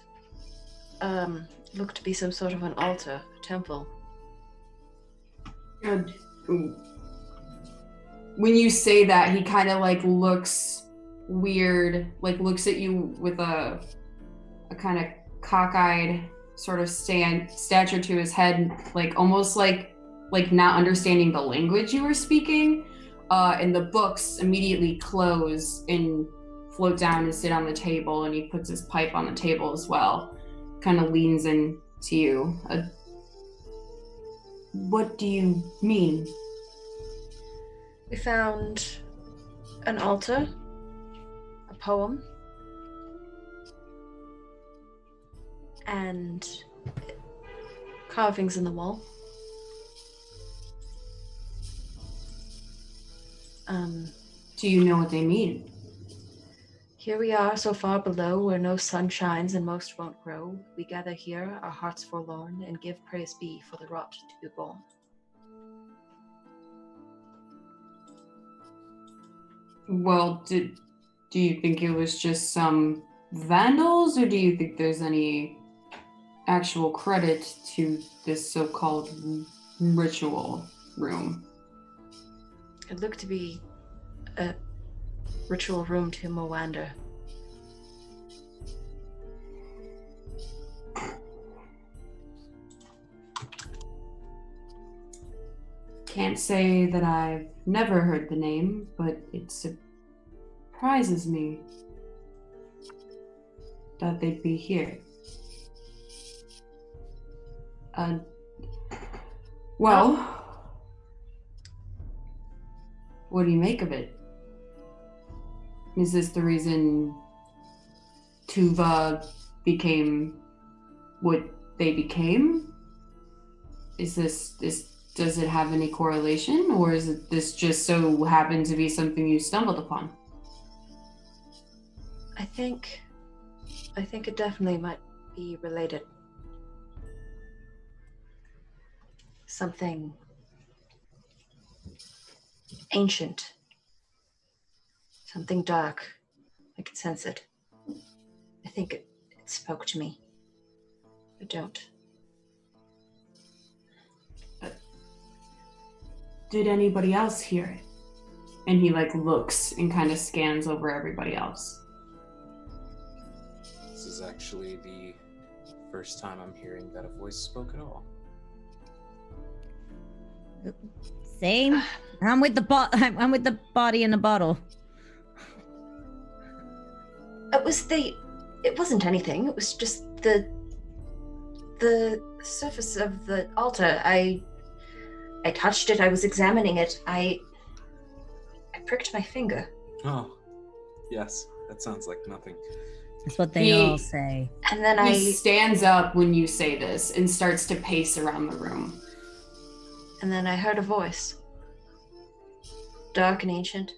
looked to be some sort of an altar, a temple. Good. When you say that, he kind of like looks weird, like looks at you with a kind of cockeyed sort of stature to his head, like almost like not understanding the language you were speaking. And the books immediately close and float down and sit on the table, and he puts his pipe on the table as well. Kind of leans in to you. What do you mean? We found an altar, a poem, and carvings in the wall. Do you know what they mean? Here we are so far below where no sun shines and most won't grow. We gather here, our hearts forlorn, and give praise be for the rot to be born. Well, do you think it was just some vandals, or do you think there's any actual credit to this so-called ritual room? It looked to be a ritual room to Moander. Can't say that I've never heard the name, but it surprises me that they'd be here. Uh, well, what do you make of it? Is this the reason Tuva became what they became? Does it have any correlation, or is it this just so happened to be something you stumbled upon? I think it definitely might be related. Something ancient. Something dark. I could sense it. I think it spoke to me. I don't. Did anybody else hear it? And he looks and kind of scans over everybody else. This is actually the first time I'm hearing that a voice spoke at all. Same. I'm with the body in a bottle. It wasn't anything. It was just the surface of the altar. I touched it. I was examining it. I pricked my finger. Oh, yes. That sounds like nothing. That's what they all say. And then he stands up when you say this and starts to pace around the room. And then I heard a voice. Dark and ancient.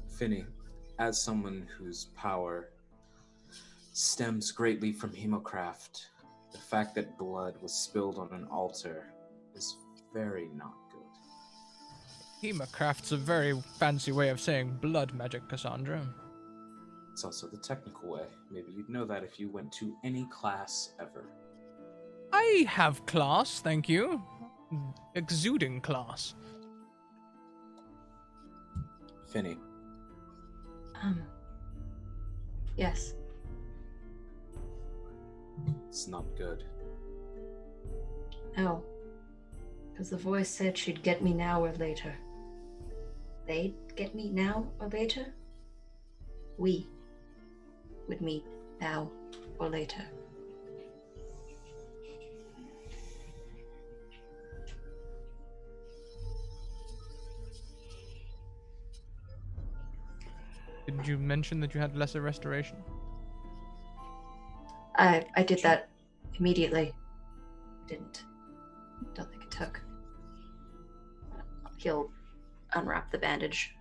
Finny, as someone whose power stems greatly from hemocraft, the fact that blood was spilled on an altar is very not good. Hemocraft's a very fancy way of saying blood magic, Cassandra. It's also the technical way. Maybe you'd know that if you went to any class ever. I have class, thank you. Exuding class. Finny. Yes. It's not good. No. Because the voice said she'd get me now or later. They'd get me now or later? We would meet now or later. Did you mention that you had lesser restoration? I did that immediately. Don't think it took. He'll unwrap the bandage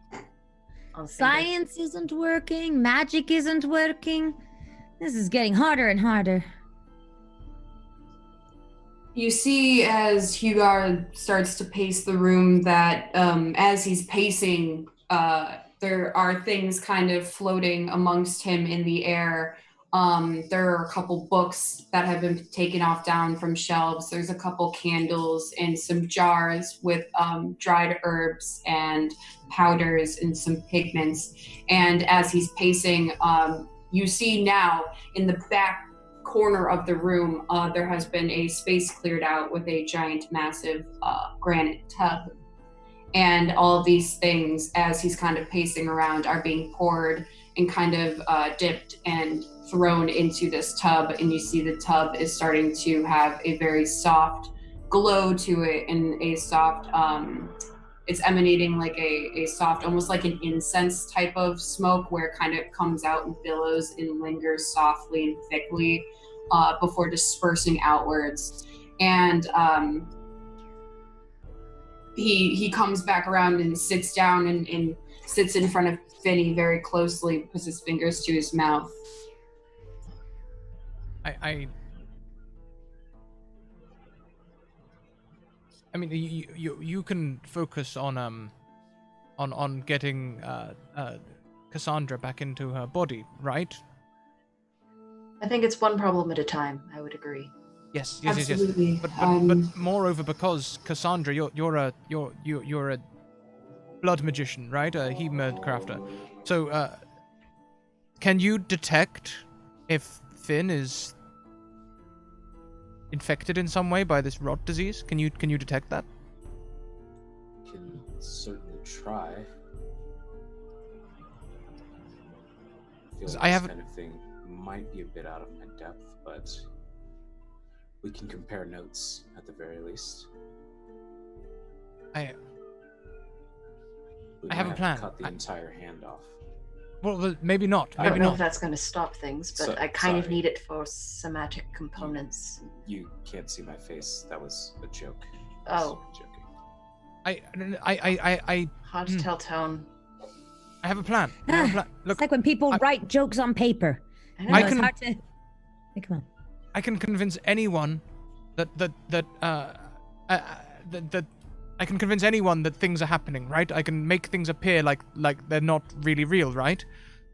on the finger. Science isn't working. Magic isn't working. This is getting harder and harder. You see as Hugar starts to pace the room that as he's pacing, there are things kind of floating amongst him in the air. There are a couple books that have been taken off down from shelves. There's a couple candles and some jars with dried herbs and powders and some pigments. And as he's pacing, you see now in the back corner of the room, there has been a space cleared out with a giant, massive granite tub. And all of these things, as he's kind of pacing around, are being poured and kind of dipped and thrown into this tub. And you see the tub is starting to have a very soft glow to it, and a soft, it's emanating like a soft, almost like an incense type of smoke, where it kind of comes out and billows and lingers softly and thickly before dispersing outwards. And he comes back around and sits down and sits in front of Finny very closely, puts his fingers to his mouth. I mean, you can focus on getting Cassandra back into her body, right? I think it's one problem at a time. I would agree. Yes. Absolutely. But moreover, because Cassandra, you're a blood magician, right? A hemocrafter. So, can you detect if Finn is infected in some way by this rot disease? Can you detect that? Can certainly try. I have kind of thing might be a bit out of my depth, but we can compare notes at the very least. I We have might a plan. To cut the entire hand off. well, maybe not. I don't Maybe know not. if that's going to stop things, but So- I kind of sorry. need it for somatic components. You can't see my face. That was a joke. Oh. Joking. Hard to tell tone. I have a plan. I have a plan. Look, It's like when people I- write jokes on paper. I You know. know, I it's can- hard to. Hey, come on. I can convince anyone that I can convince anyone that things are happening, right? I can make things appear like they're not really real, right?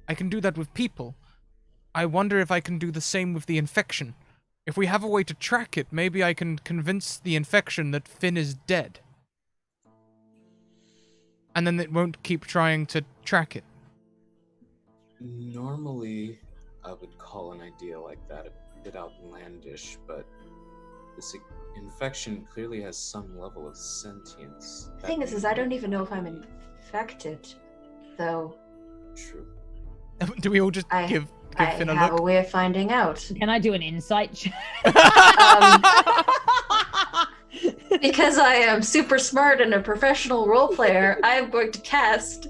I can do that with people. I wonder if I can do the same with the infection. If we have a way to track it, maybe I can convince the infection that Finn is dead. And then it won't keep trying to track it. Normally, I would call an idea like that a bit outlandish, but this infection clearly has some level of sentience. The thing is I don't even know if I'm infected, though. True. Do we all just I- give I Finn a have look? a way of finding out. Can I do an insight check? Because I am super smart and a professional role player, I am going to cast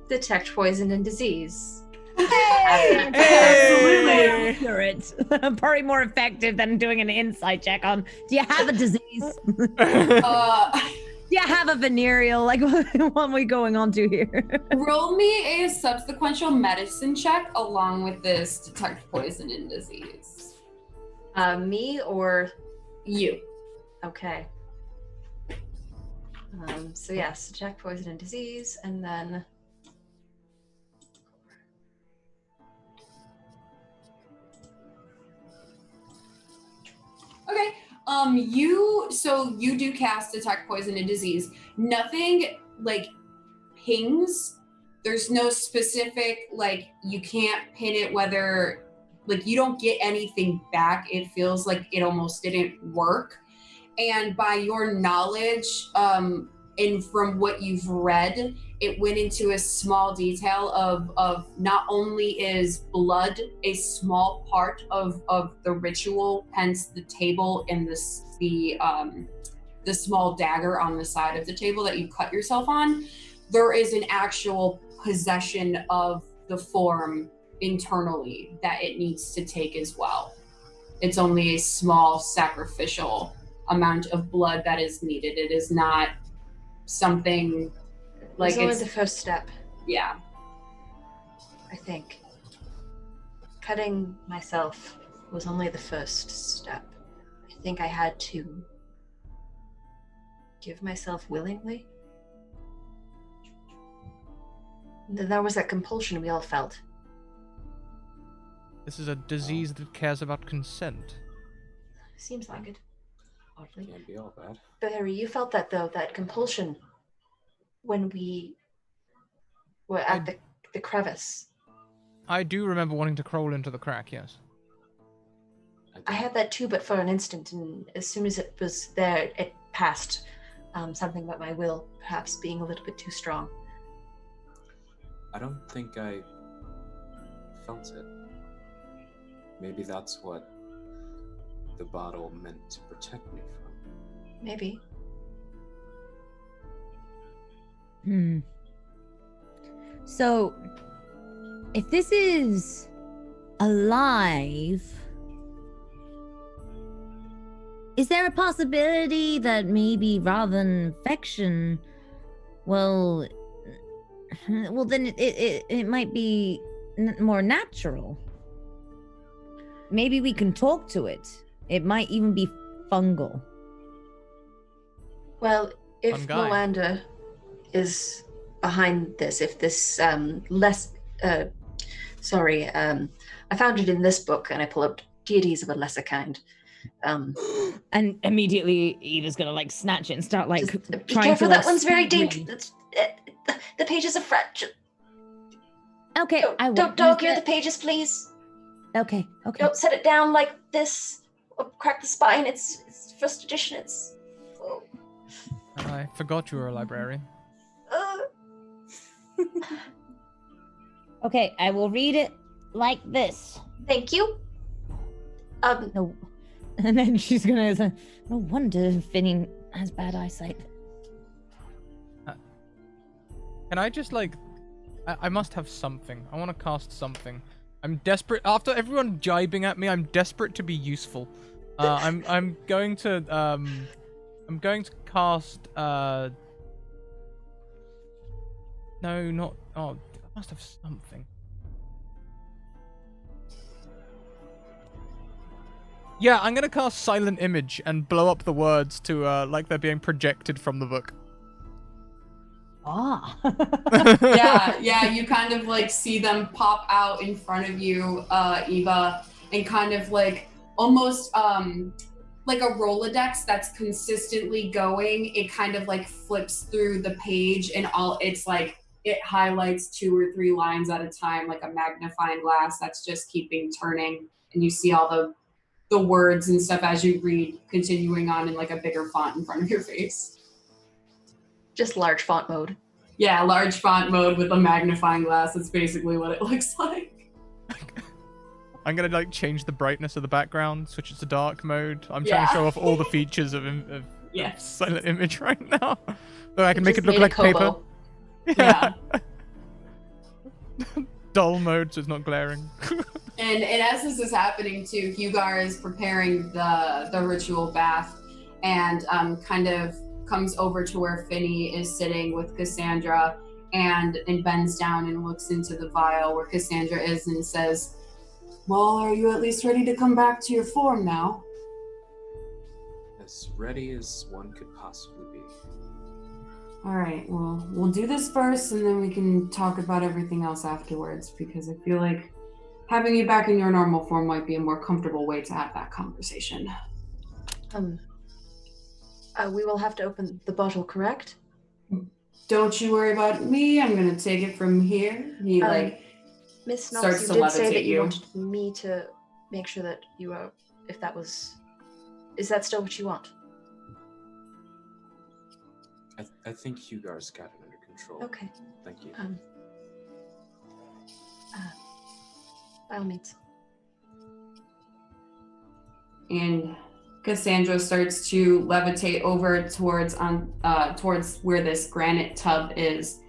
Detect Poison and Disease. Hey! Hey! Accurate. Probably more effective than doing an insight check on. Do you have a disease? Do you have a venereal? Like, what are we going on to here? Roll me a subsequential medicine check along with this detect poison and disease. Me or You. okay. So yes, Detect Poison and Disease, and then Okay. You do cast detect poison and disease. Nothing like pings. There's no specific you can't pin it whether you don't get anything back. It feels like it almost didn't work. And by your knowledge, and from what you've read, it went into a small detail of not only is blood a small part of the ritual, hence the table and the small dagger on the side of the table that you cut yourself on, there is an actual possession of the form internally that it needs to take as well. It's only a small sacrificial amount of blood that is needed. It is not something it's only the first step, yeah. I think. Cutting myself was only the first step. I think I had to give myself willingly. Then there was that compulsion we all felt. This is a disease that cares about consent. Seems like it. Oddly. Can't be all bad. Barry, you felt that though, that compulsion when we were at the crevice. I do remember wanting to crawl into the crack, yes. I had that too, but for an instant, and as soon as it was there, it passed. Something about my will perhaps being a little bit too strong. I don't think I felt it. Maybe that's what the bottle meant to protect me from. Maybe. So, if this is alive, is there a possibility that maybe rather than infection, well then it might be more natural? Maybe we can talk to it. It might even be fungal. Well, if Fun guy. Melinda is behind this, if this I found it in this book and I pull up deities of a lesser kind. And immediately Eva's gonna snatch it and start Just be trying careful, to that one's very speed read. dangerous. The pages are fragile. Okay, I won't Don't use near it. the pages, please. Okay. Don't set it down like this. Or crack the spine. It's first edition. It's. Oh. I forgot you were a librarian. Uh. Okay, I will read it like this. Thank you. No. And then she's gonna say, no wonder Finny has bad eyesight. Can I just like... I must have something. I want to cast something. I'm desperate. After everyone jibing at me, I'm desperate to be useful. I'm going to cast no, not I must have something. Yeah, I'm gonna cast Silent Image and blow up the words to like they're being projected from the book. Ah. Yeah, you kind of like see them pop out in front of you, Eva, and kind of like almost like a Rolodex that's consistently going. It kind of like flips through the page and it's like it highlights 2 or 3 lines at a time, like a magnifying glass that's just keeping turning, and you see all the words and stuff as you read, continuing on in like a bigger font in front of your face. Just large font mode. Yeah, large font mode with a magnifying glass. That's basically what it looks like. I'm gonna like change the brightness of the background, switch it to dark mode. I'm trying to show off all the features of Silent Image right now. So I can make it look like paper. Yeah. Dull mode, so it's not glaring. And as this is happening too, Hugar is preparing the ritual bath and kind of comes over to where Finny is sitting with Cassandra and bends down and looks into the vial where Cassandra is and says, well, are you at least ready to come back to your form now? As ready as one could possibly be. All right, well, we'll do this first and then we can talk about everything else afterwards, because I feel like having you back in your normal form might be a more comfortable way to have that conversation. We will have to open the bottle, correct? Don't you worry about me. I'm gonna take it from here. He Miss Knox, starts you to did say levitate that you you. wanted me to make sure that you are, if that was, is that still what you want? I think Hugar's got it under control. Okay. Thank you. By all means. And Cassandra starts to levitate over towards where this granite tub is.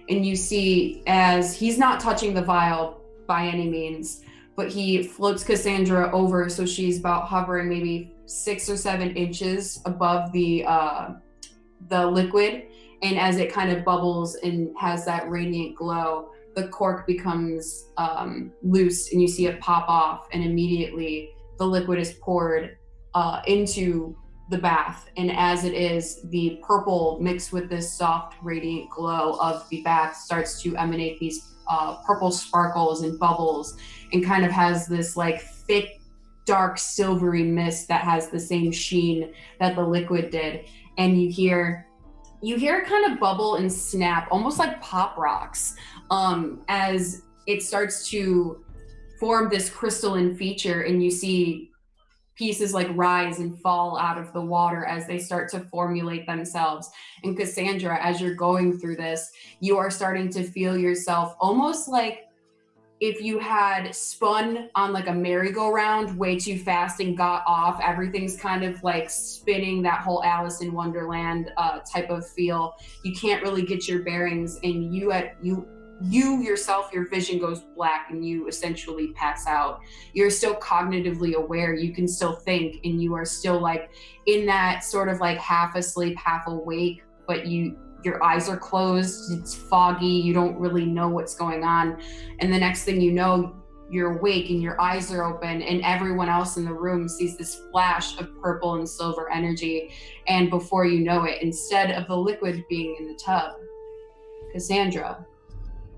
And you see, as he's not touching the vial by any means, but he floats Cassandra over so she's about hovering maybe 6 or 7 inches above the liquid. And as it kind of bubbles and has that radiant glow, the cork becomes loose and you see it pop off, and immediately the liquid is poured into the bath. And as it is, the purple mixed with this soft radiant glow of the bath starts to emanate these purple sparkles and bubbles, and kind of has this like thick, dark, silvery mist that has the same sheen that the liquid did. And you hear it kind of bubble and snap, almost like pop rocks, as it starts to form this crystalline feature, and you see pieces like rise and fall out of the water as they start to formulate themselves. And Cassandra, as you're going through this, you are starting to feel yourself almost like if you had spun on like a merry-go-round way too fast and got off. Everything's kind of like spinning, that whole Alice in Wonderland type of feel. You can't really get your bearings, and you yourself, your vision goes black and you essentially pass out. You're still cognitively aware, you can still think, and you are still like in that sort of like half asleep, half awake, but your eyes are closed, it's foggy, you don't really know what's going on. And the next thing you know, you're awake and your eyes are open, and everyone else in the room sees this flash of purple and silver energy. And before you know it, instead of the liquid being in the tub, Cassandra,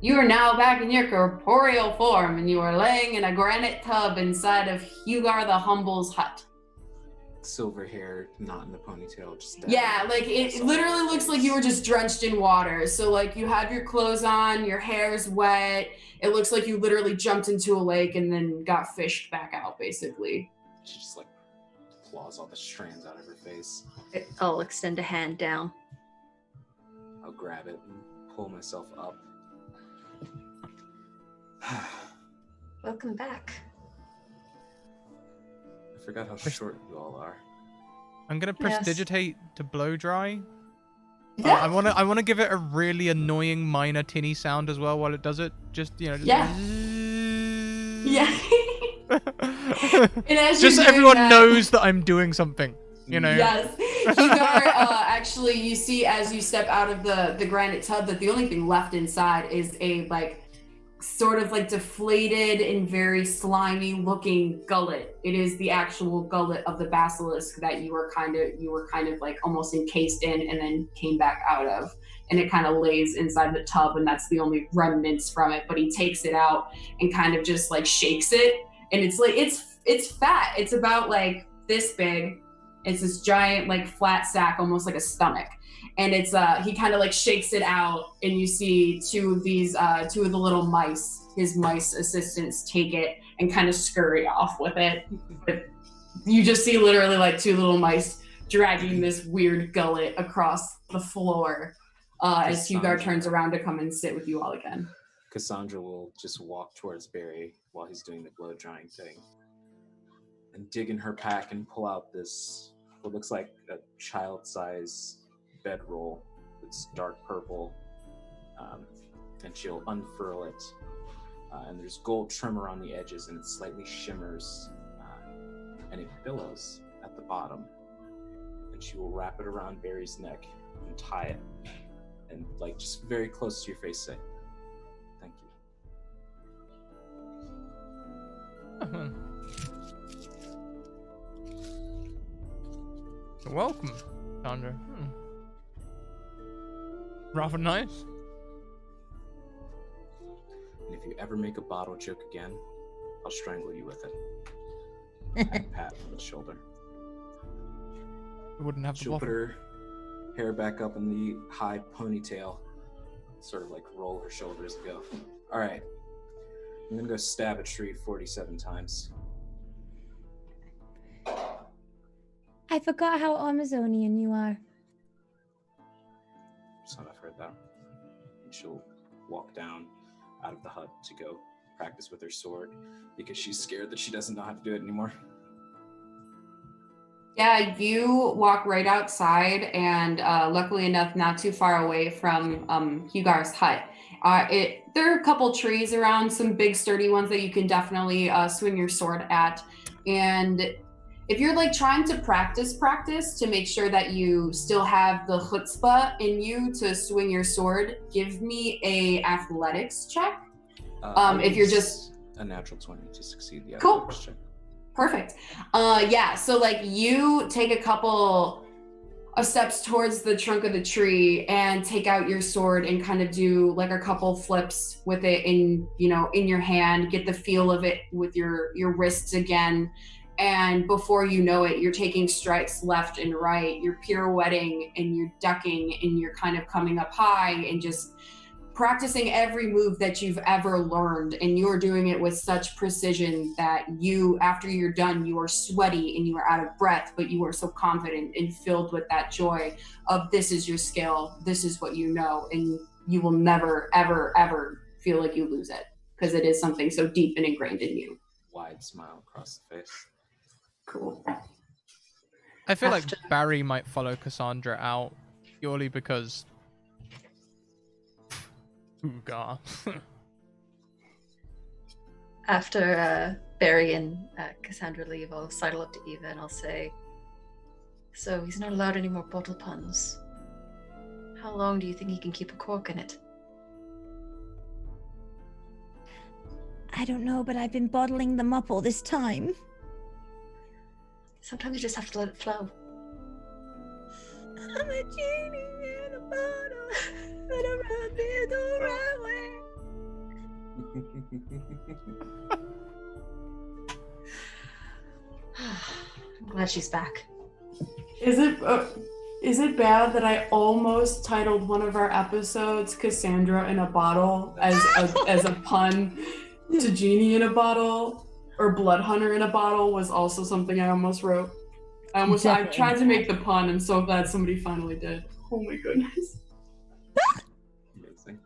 you are now back in your corporeal form, and you are laying in a granite tub inside of Hugar the Humble's hut. Silver hair, not in the ponytail, just down. Yeah, like it literally looks like you were just drenched in water. So like you have your clothes on, your hair's wet. It looks like you literally jumped into a lake and then got fished back out, basically. She just like claws all the strands out of her face. I'll extend a hand down. I'll grab it and pull myself up. Welcome back. I forgot how short you all are. I'm gonna Yes. prestidigitate to blow dry. Yeah. I wanna give it a really annoying minor tinny sound as well while it does it. Just just Yeah. Yeah. And as just you're so everyone doing that, knows that I'm doing something. Yes. Hugar, actually, you see as you step out of the granite tub that the only thing left inside is a sort of deflated and very slimy looking gullet. It is the actual gullet of the basilisk that you were kind of almost encased in and then came back out of. And it kind of lays inside the tub, and that's the only remnants from it. But he takes it out and kind of just shakes it, and it's fat. It's about this big. It's this giant flat sack, almost like a stomach. And it's he kind of shakes it out, and you see two of the little mice, his mice assistants, take it and kind of scurry off with it. But you just see literally two little mice dragging this weird gullet across the floor as Hugar turns around to come and sit with you all again. Cassandra will just walk towards Barry while he's doing the blow drying thing and dig in her pack and pull out this, what looks like a child-size bedroll. It's dark purple, and she'll unfurl it, and there's gold trim around the edges, and it slightly shimmers, and it billows at the bottom. And she will wrap it around Barry's neck and tie it, and just very close to your face, say, "Thank you." You're welcome, Sandra. Rather nice. And if you ever make a bottle joke again, I'll strangle you with it. And pat on the shoulder. We wouldn't have the She'll put her hair back up in the high ponytail, sort of roll her shoulders and go, "All right, I'm gonna go stab a tree 47 times." I forgot how Amazonian you are. Son, I've heard that. And she'll walk down out of the hut to go practice with her sword because she's scared that she doesn't know how to do it anymore. Yeah, you walk right outside, and luckily enough, not too far away from Hugar's hut. There are a couple trees around, some big sturdy ones that you can definitely swing your sword at. And if you're trying to practice to make sure that you still have the chutzpah in you to swing your sword, give me a athletics check. If you're just a natural 20 to succeed the cool. athletics check. Perfect. Yeah, so you take a couple of steps towards the trunk of the tree and take out your sword and kind of do a couple flips with it in your hand, get the feel of it with your wrists again. And before you know it, you're taking strikes left and right, you're pirouetting and you're ducking and you're kind of coming up high and just practicing every move that you've ever learned. And you're doing it with such precision that after you're done, you are sweaty and you are out of breath, but you are so confident and filled with that joy of this is your skill, this is what you know, and you will never, ever, ever feel like you lose it because it is something so deep and ingrained in you. Wide smile across the face. Cool. I feel like Barry might follow Cassandra out purely because Hugar. After Barry and Cassandra leave, I'll sidle up to Eva and I'll say, "So he's not allowed any more bottle puns. How long do you think he can keep a cork in it?" I don't know, but I've been bottling them up all this time. Sometimes you just have to let it flow. I'm a genie in a bottle, but I'm running the right way. I'm glad she's back. Is it bad that I almost titled one of our episodes "Cassandra in a Bottle" as a pun to "Genie in a Bottle"? Or "Blood Hunter in a Bottle" was also something I almost wrote. I tried to make the pun. I'm so glad somebody finally did. Oh my goodness. Amazing.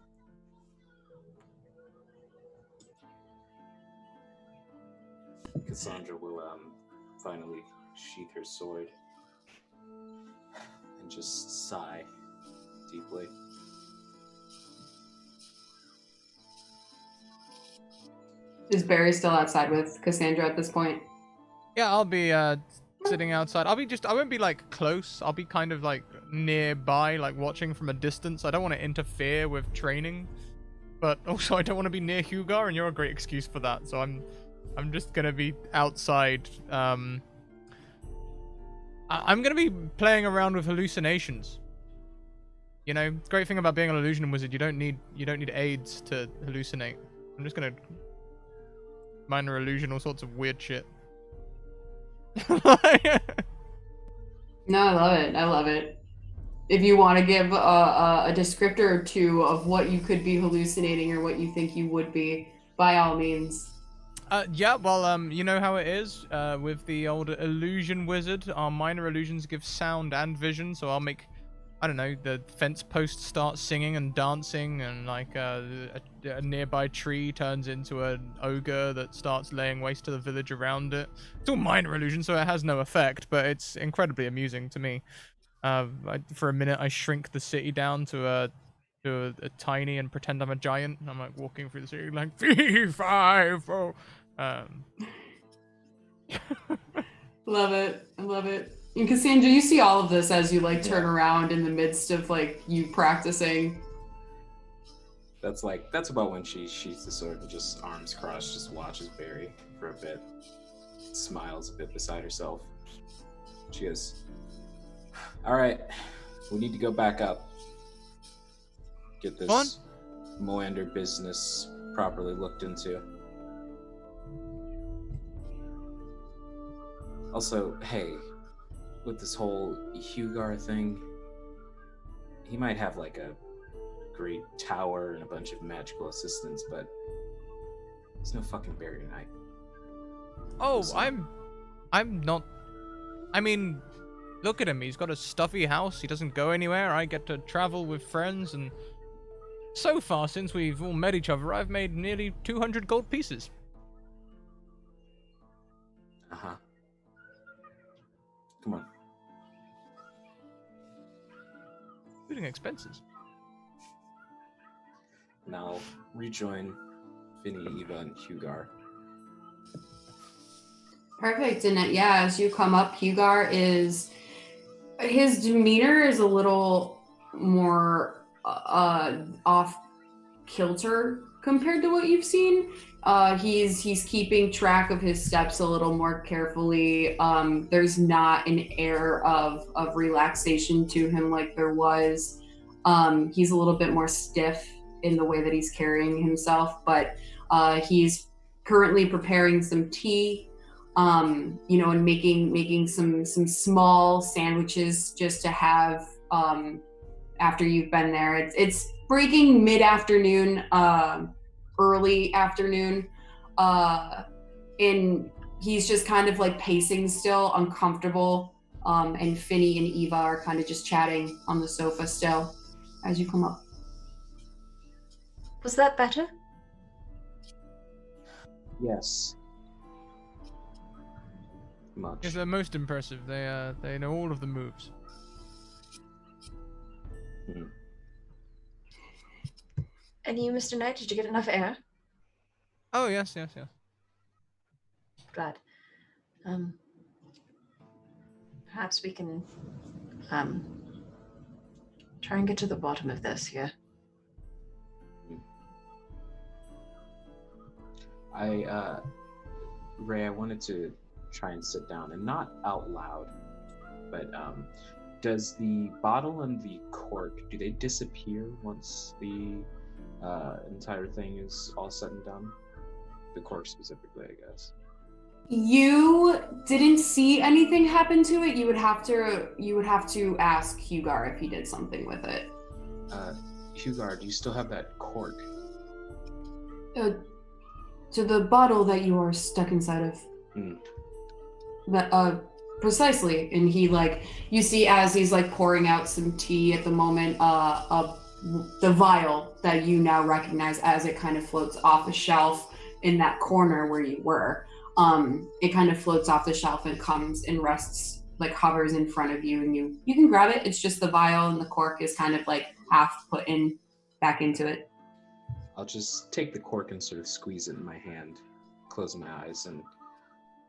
Cassandra will finally sheath her sword and just sigh deeply. Is Barry still outside with Cassandra at this point? Yeah, I'll be sitting outside. I won't be like close. I'll be kind of like nearby, like watching from a distance. I don't want to interfere with training, but also I don't want to be near Hugar, and you're a great excuse for that. So I'm just gonna be outside. I'm gonna be playing around with hallucinations. You know, the great thing about being an illusion wizard, you don't need aids to hallucinate. I'm just gonna minor illusion, all sorts of weird shit. No, I love it. I love it. If you want to give a descriptor or two of what you could be hallucinating or what you think you would be, by all means. Yeah, well, you know how it is with the old illusion wizard. Our minor illusions give sound and vision, so I'll make, I don't know, the fence post start singing and dancing, and like a nearby tree turns into an ogre that starts laying waste to the village around it. It's all minor illusion, so it has no effect, but it's incredibly amusing to me. For a minute, I shrink the city down to a tiny and pretend I'm a giant. I'm like walking through the city like fee fi fo. Love it. I love it. And Cassandra, you see all of this as you like turn around in the midst of like you practicing. That's about when she sheaths the sword and just arms crossed, just watches Barry for a bit, smiles a bit beside herself. She goes, "All right, we need to go back up. Get this Moander business properly looked into. Also, hey, with this whole Hugar thing, he might have like a great tower and a bunch of magical assistants, but there's no fucking Barry tonight." Oh, I'm not. I mean, look at him. He's got a stuffy house. He doesn't go anywhere. I get to travel with friends, and so far since we've all met each other, I've made nearly 200 gold pieces. Uh-huh. Come on. Including expenses. Now rejoin Finny, Eva, and Hugar. Perfect. And yeah, as you come up, Hugar his demeanor is a little more off kilter compared to what you've seen. He's keeping track of his steps a little more carefully. There's not an air of relaxation to him like there was. He's a little bit more stiff in the way that he's carrying himself, but he's currently preparing some tea, and making some small sandwiches just to have after you've been there. It's breaking mid-afternoon, early afternoon, and he's just kind of like pacing still, uncomfortable, and Finny and Eva are kind of just chatting on the sofa still as you come up. Was that better? Yes. Much. Yes, they're most impressive. They know all of the moves. Hmm. And you, Mr. Knight, did you get enough air? Oh yes. Glad. Perhaps we can try and get to the bottom of this here. Ray, I wanted to try and sit down, and not out loud, but does the bottle and the cork, do they disappear once the entire thing is all said and done? The cork specifically, I guess. You didn't see anything happen to it. You would have to ask Hugar if he did something with it. Hugar, do you still have that cork? To the bottle that you are stuck inside of. But precisely. And he you see as he's pouring out some tea at the moment, the vial that you now recognize as it kind of floats off a shelf in that corner where you were. it kind of floats off the shelf and comes and rests, like hovers in front of you, and you can grab it. It's just the vial and the cork is kind of like half put in back into it. I'll just take the cork and sort of squeeze it in my hand, close my eyes, and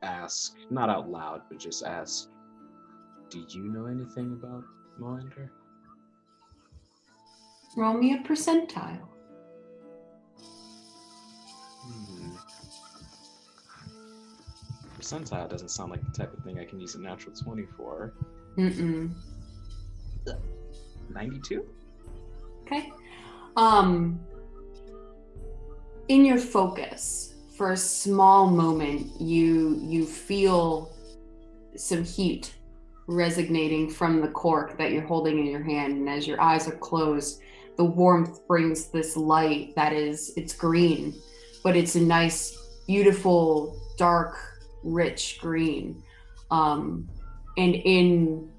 ask, not out loud, but just ask, do you know anything about Moander? Roll me a percentile. Percentile doesn't sound like the type of thing I can use a natural 20 for. 92? Okay. In your focus, for a small moment, you feel some heat resonating from the cork that you're holding in your hand, and as your eyes are closed, the warmth brings this light it's green, but it's a nice, beautiful, dark, rich green. And in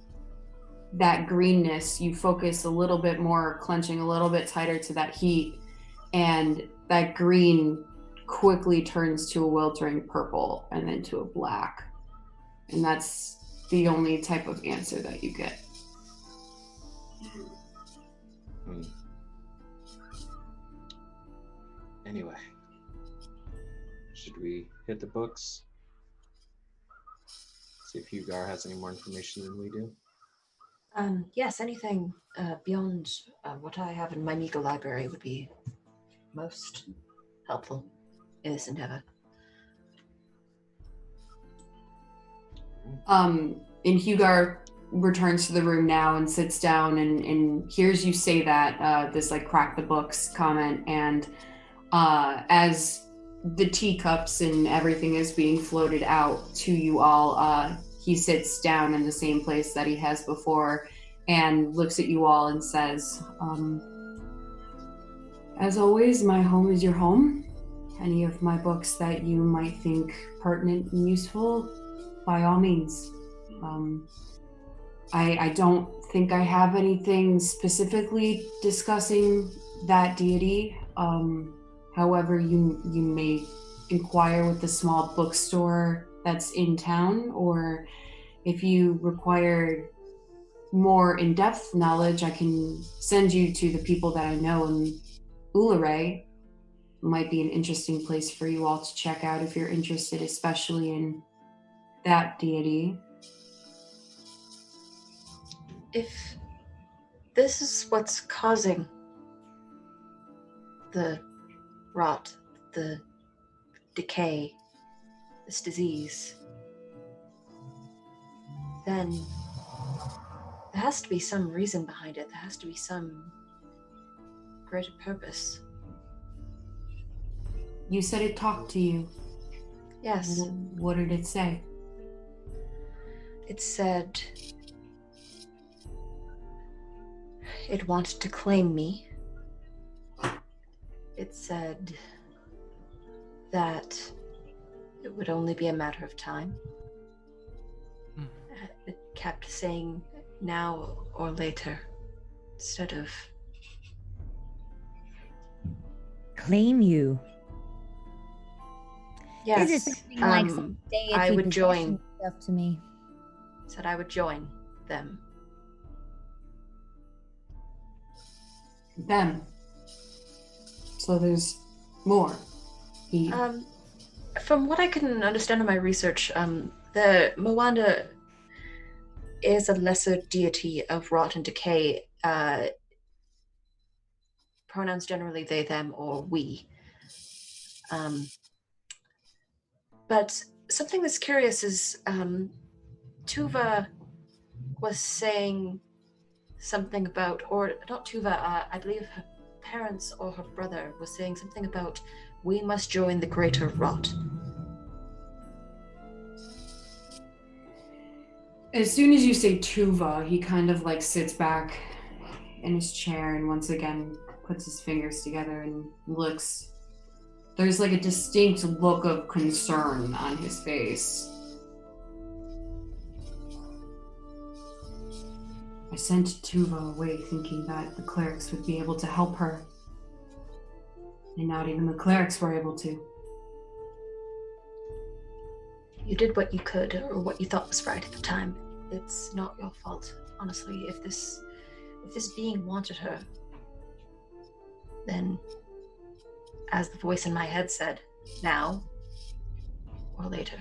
that greenness, you focus a little bit more, clenching a little bit tighter to that heat, and that green quickly turns to a weltering purple and then to a black. And that's the only type of answer that you get. Anyway, should we hit the books? See if Hugar has any more information than we do. Yes, anything beyond what I have in my meager library would be most helpful in this endeavor. And Hugar returns to the room now and sits down and hears you say that, this like crack the books comment, and as the teacups and everything is being floated out to you all, he sits down in the same place that he has before and looks at you all and says, as always, my home is your home. Any of my books that you might think pertinent and useful, by all means. I don't think I have anything specifically discussing that deity. However, you may inquire with the small bookstore that's in town, or if you require more in-depth knowledge, I can send you to the people that I know in Ulare. Might be an interesting place for you all to check out if you're interested, especially in that deity. If this is what's causing the rot, the decay, this disease, then there has to be some reason behind it. There has to be some greater purpose. You said it talked to you. Yes. What did it say? It said it wanted to claim me. It said that it would only be a matter of time. It kept saying now or later instead of Claim you. yes. Is it something like some deity I would possession join. stuff to me? Said I would join them. Them. So there's more. From what I can understand of my research, the Moanda is a lesser deity of rot and decay. Pronouns generally they, them, or we. But something that's curious is Tuva was saying something about, or not Tuva, I believe her parents or her brother was saying something about we must join the greater rot. As soon as you say Tuva, he kind of like sits back in his chair and once again puts his fingers together and looks. There's like a distinct look of concern on his face. I sent Tuva away thinking that the clerics would be able to help her. And not even the clerics were able to. You did what you could, or what you thought was right at the time. It's not your fault, honestly. If this being wanted her, then, as the voice in my head said, now or later.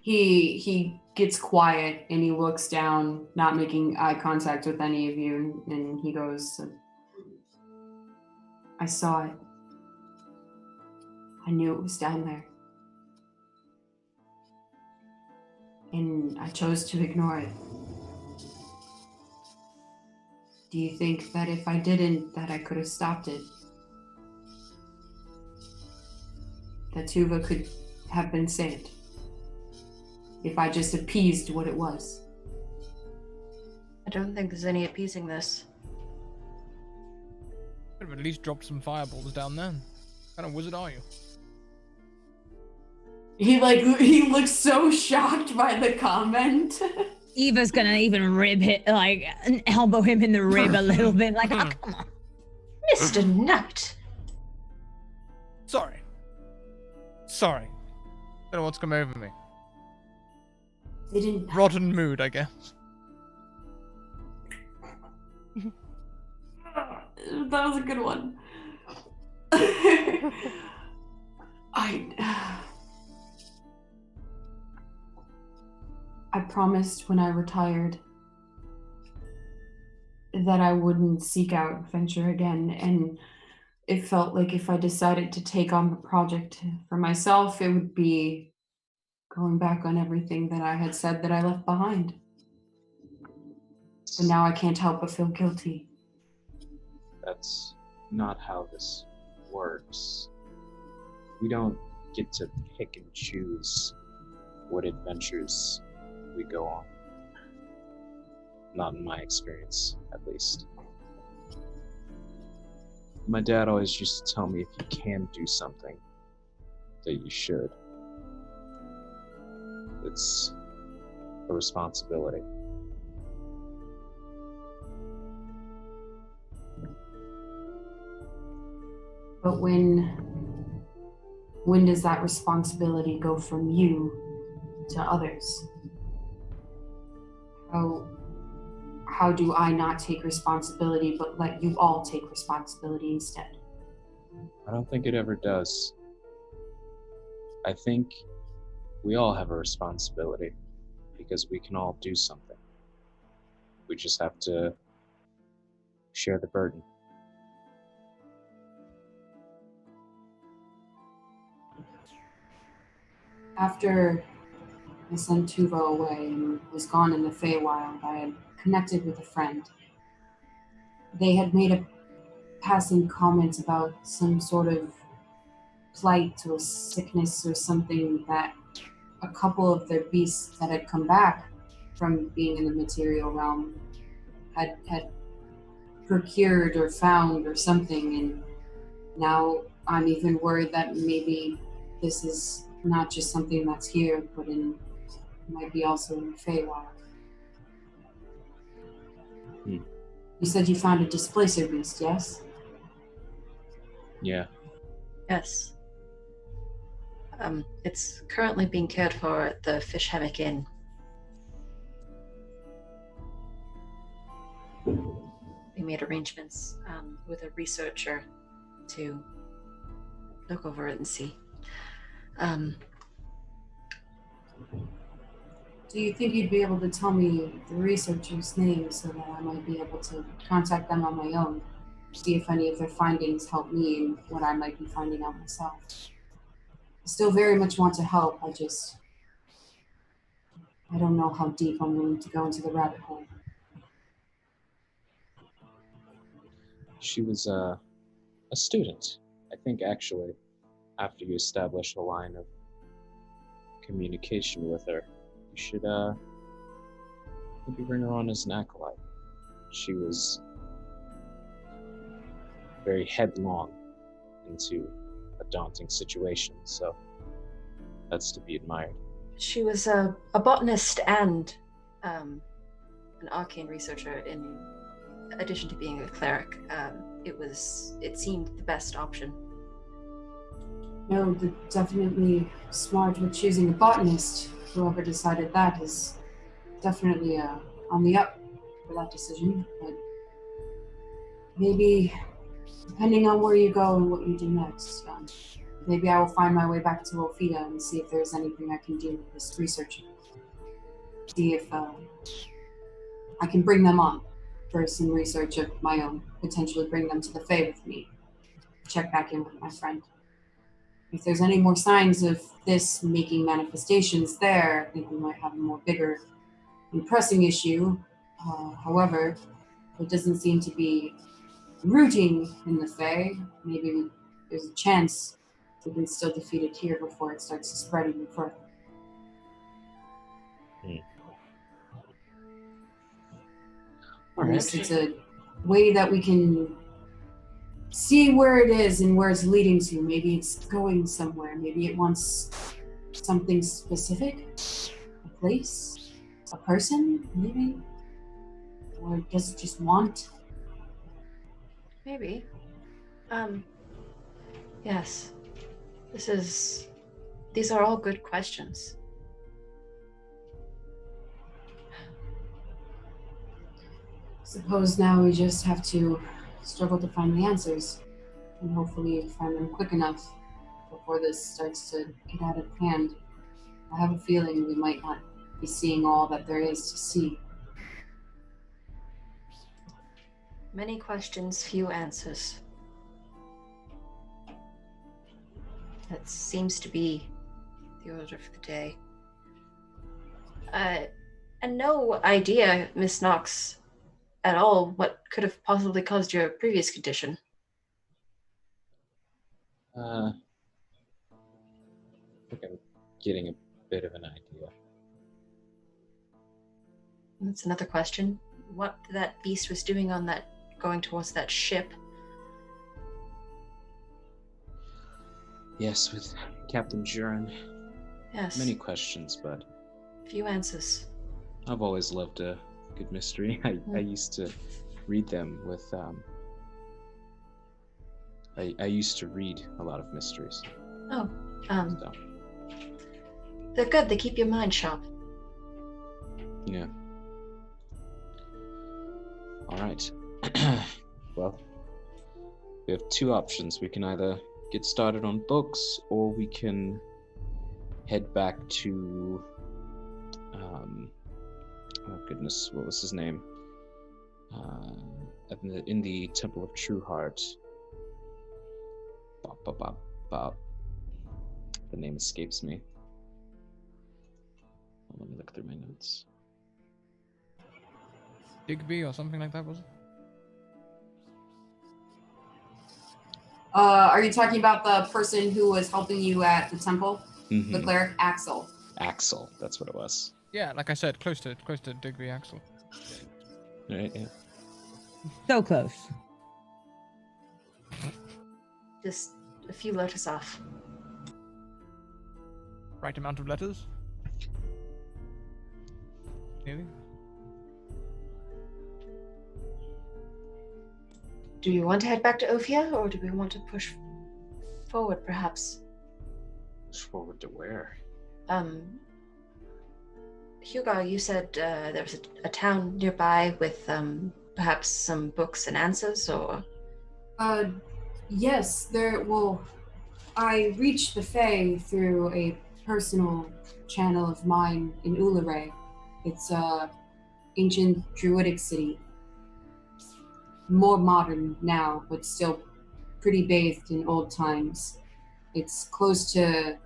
He gets quiet and he looks down, not making eye contact with any of you, and he goes, I saw it. I knew it was down there. And I chose to ignore it. Do you think that if I didn't, that I could have stopped it? That Tuva could have been saved? If I just appeased what it was? I don't think there's any appeasing this. Could have at least dropped some fireballs down there. What kind of wizard are you? He looks so shocked by the comment. Eva's gonna even rib hit, like, elbow him in the rib a little bit, like, oh, come on. Mr. Knight! Sorry. Don't know what's come over me. Didn't Rotten mood, I guess. That was a good one. I promised when I retired that I wouldn't seek out adventure again, and it felt like if I decided to take on the project for myself, it would be going back on everything that I had said that I left behind. But now I can't help but feel guilty. That's not how this works. We don't get to pick and choose what adventures we go on. Not in my experience, at least. My dad always used to tell me if you can do something, that you should. It's a responsibility. But when does that responsibility go from you to others? How do I not take responsibility but let you all take responsibility instead? I don't think it ever does. I think we all have a responsibility because we can all do something. We just have to share the burden. After I sent Tuva away and was gone in the Feywild, I had connected with a friend. They had made a passing comment about some sort of plight or sickness or something that a couple of their beasts that had come back from being in the material realm had procured or found or something, and now I'm even worried that maybe this is not just something that's here, but might be also in the Feywild. You said you found a displacer beast, yes? Yeah. Yes. It's currently being cared for at the Fish Hammock Inn. We made arrangements with a researcher to look over it and see. Do you think you'd be able to tell me the researcher's name so that I might be able to contact them on my own, see if any of their findings help me in what I might be finding out myself? I still very much want to help, I don't know how deep I'm willing to go into the rabbit hole. She was a student. I think actually, after you establish a line of communication with her, you should maybe bring her on as an acolyte. She was very headlong into a daunting situation, so that's to be admired. She was a botanist and an arcane researcher in addition to being a cleric. It seemed the best option. No, definitely smart with choosing a botanist. Whoever decided that is definitely on the up for that decision. But maybe, depending on where you go and what you do next, maybe I will find my way back to Ophida and see if there's anything I can do with this research. See if I can bring them on for some research of my own. Potentially bring them to the Fae with me. Check back in with my friend. If there's any more signs of this making manifestations there, I think we might have a more bigger and pressing issue. However, it doesn't seem to be rooting in the Fae. Maybe there's a chance we can still defeat it here before it starts to spread even further. All Unless right. it's a way that we can see where it is and where it's leading to. Maybe it's going somewhere. Maybe it wants something specific. A place? A person, maybe? Or does it just want? Maybe. Yes. These are all good questions. Suppose now we just have to struggle to find the answers. And hopefully find them quick enough before this starts to get out of hand. I have a feeling we might not be seeing all that there is to see. Many questions, few answers. That seems to be the order for the day. And no idea, Miss Knox, at all what could have possibly caused your previous condition. I think I'm getting a bit of an idea. That's another question. What that beast was doing on that, going towards that ship. Yes, with Captain Jurin. Yes. Many questions, but Few answers. I've always loved a good mystery. I used to read them with I used to read a lot of mysteries. Oh, So, they're good. They keep your mind sharp. yeah. All right. Well, we have two options. We can either get started on books, or we can head back to oh goodness, what was his name? In the Temple of True Heart. Bop. The name escapes me. Let me look through my notes. Digby or something like that, was it? Are you talking about the person who was helping you at the temple? Mhm. The cleric, Axel. Axel, that's what it was. Yeah, like I said, close to Digby Axel. Right, yeah. So close. Just a few letters off. Right amount of letters. Nearly. Do you want to head back to Ophia, or do we want to push forward, perhaps? Push forward to where? Hugo, you said there was a town nearby with perhaps some books and answers, or... Yes, I reached the Fae through a personal channel of mine in Ulare. It's a ancient druidic city. More modern now, but still pretty bathed in old times. It's close to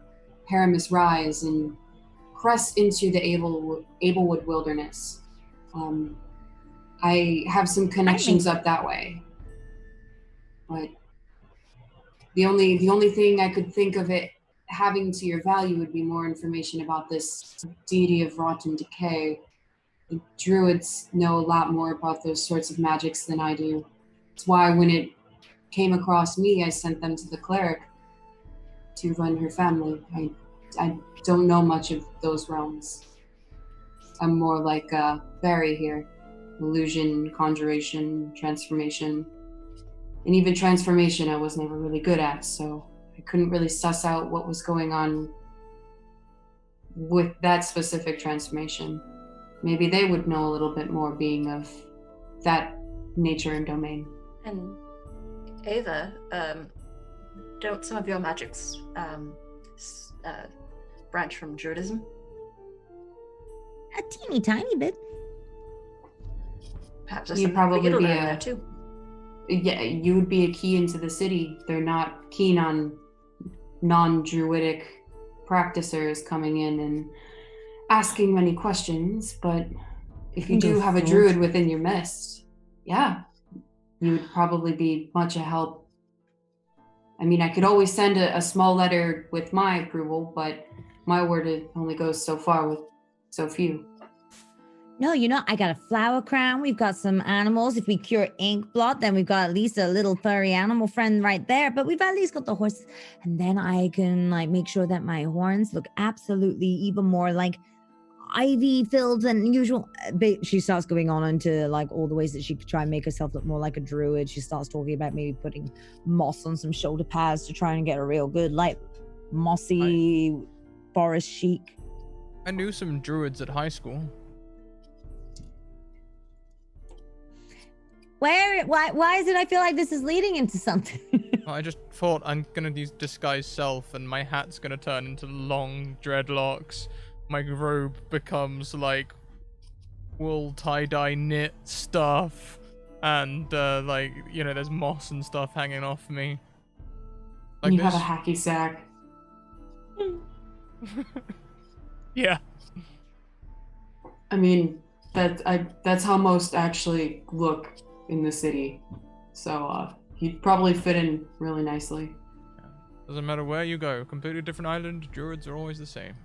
Paramus Rise and crest into the Ablewood Wilderness. I have some connections up that way, but the only thing I could think of it having to your value would be more information about this deity of rot and decay. The druids know a lot more about those sorts of magics than I do. That's why when it came across me, I sent them to the cleric to run her family. I don't know much of those realms. I'm more like Barry here. Illusion, conjuration, transformation. And even transformation I was never really good at, so I couldn't really suss out what was going on with that specific transformation. Maybe they would know a little bit more, being of that nature and domain. And Ava, don't some of your magics branch from Druidism? A teeny tiny bit. Perhaps there's You'd something probably for you to be learn a- there too. Yeah, you would be a key into the city. They're not keen on non-druidic practicers coming in and asking many questions, but if you Can go do have a forth. druid within your midst, yeah, you would probably be much a help. I mean, I could always send a small letter with my approval, but my word only goes so far with so few. No, I got a flower crown. We've got some animals. If we cure ink blot, then we've got at least a little furry animal friend right there. But we've at least got the horses. And then I can make sure that my horns look absolutely even more like ivy filled than usual. But she starts going on into all the ways that she could try and make herself look more like a druid. She starts talking about maybe putting moss on some shoulder pads to try and get a real good mossy forest chic. I knew some druids at high school. Why is it I feel like this is leading into something? Well, I just thought I'm gonna use disguise self, and my hat's gonna turn into long dreadlocks. My robe becomes wool tie-dye knit stuff, and there's moss and stuff hanging off me. And you have a hacky sack. Yeah. I mean, that's how most actually look in the city. So he'd probably fit in really nicely. Doesn't matter where you go. Completely different island. Druids are always the same.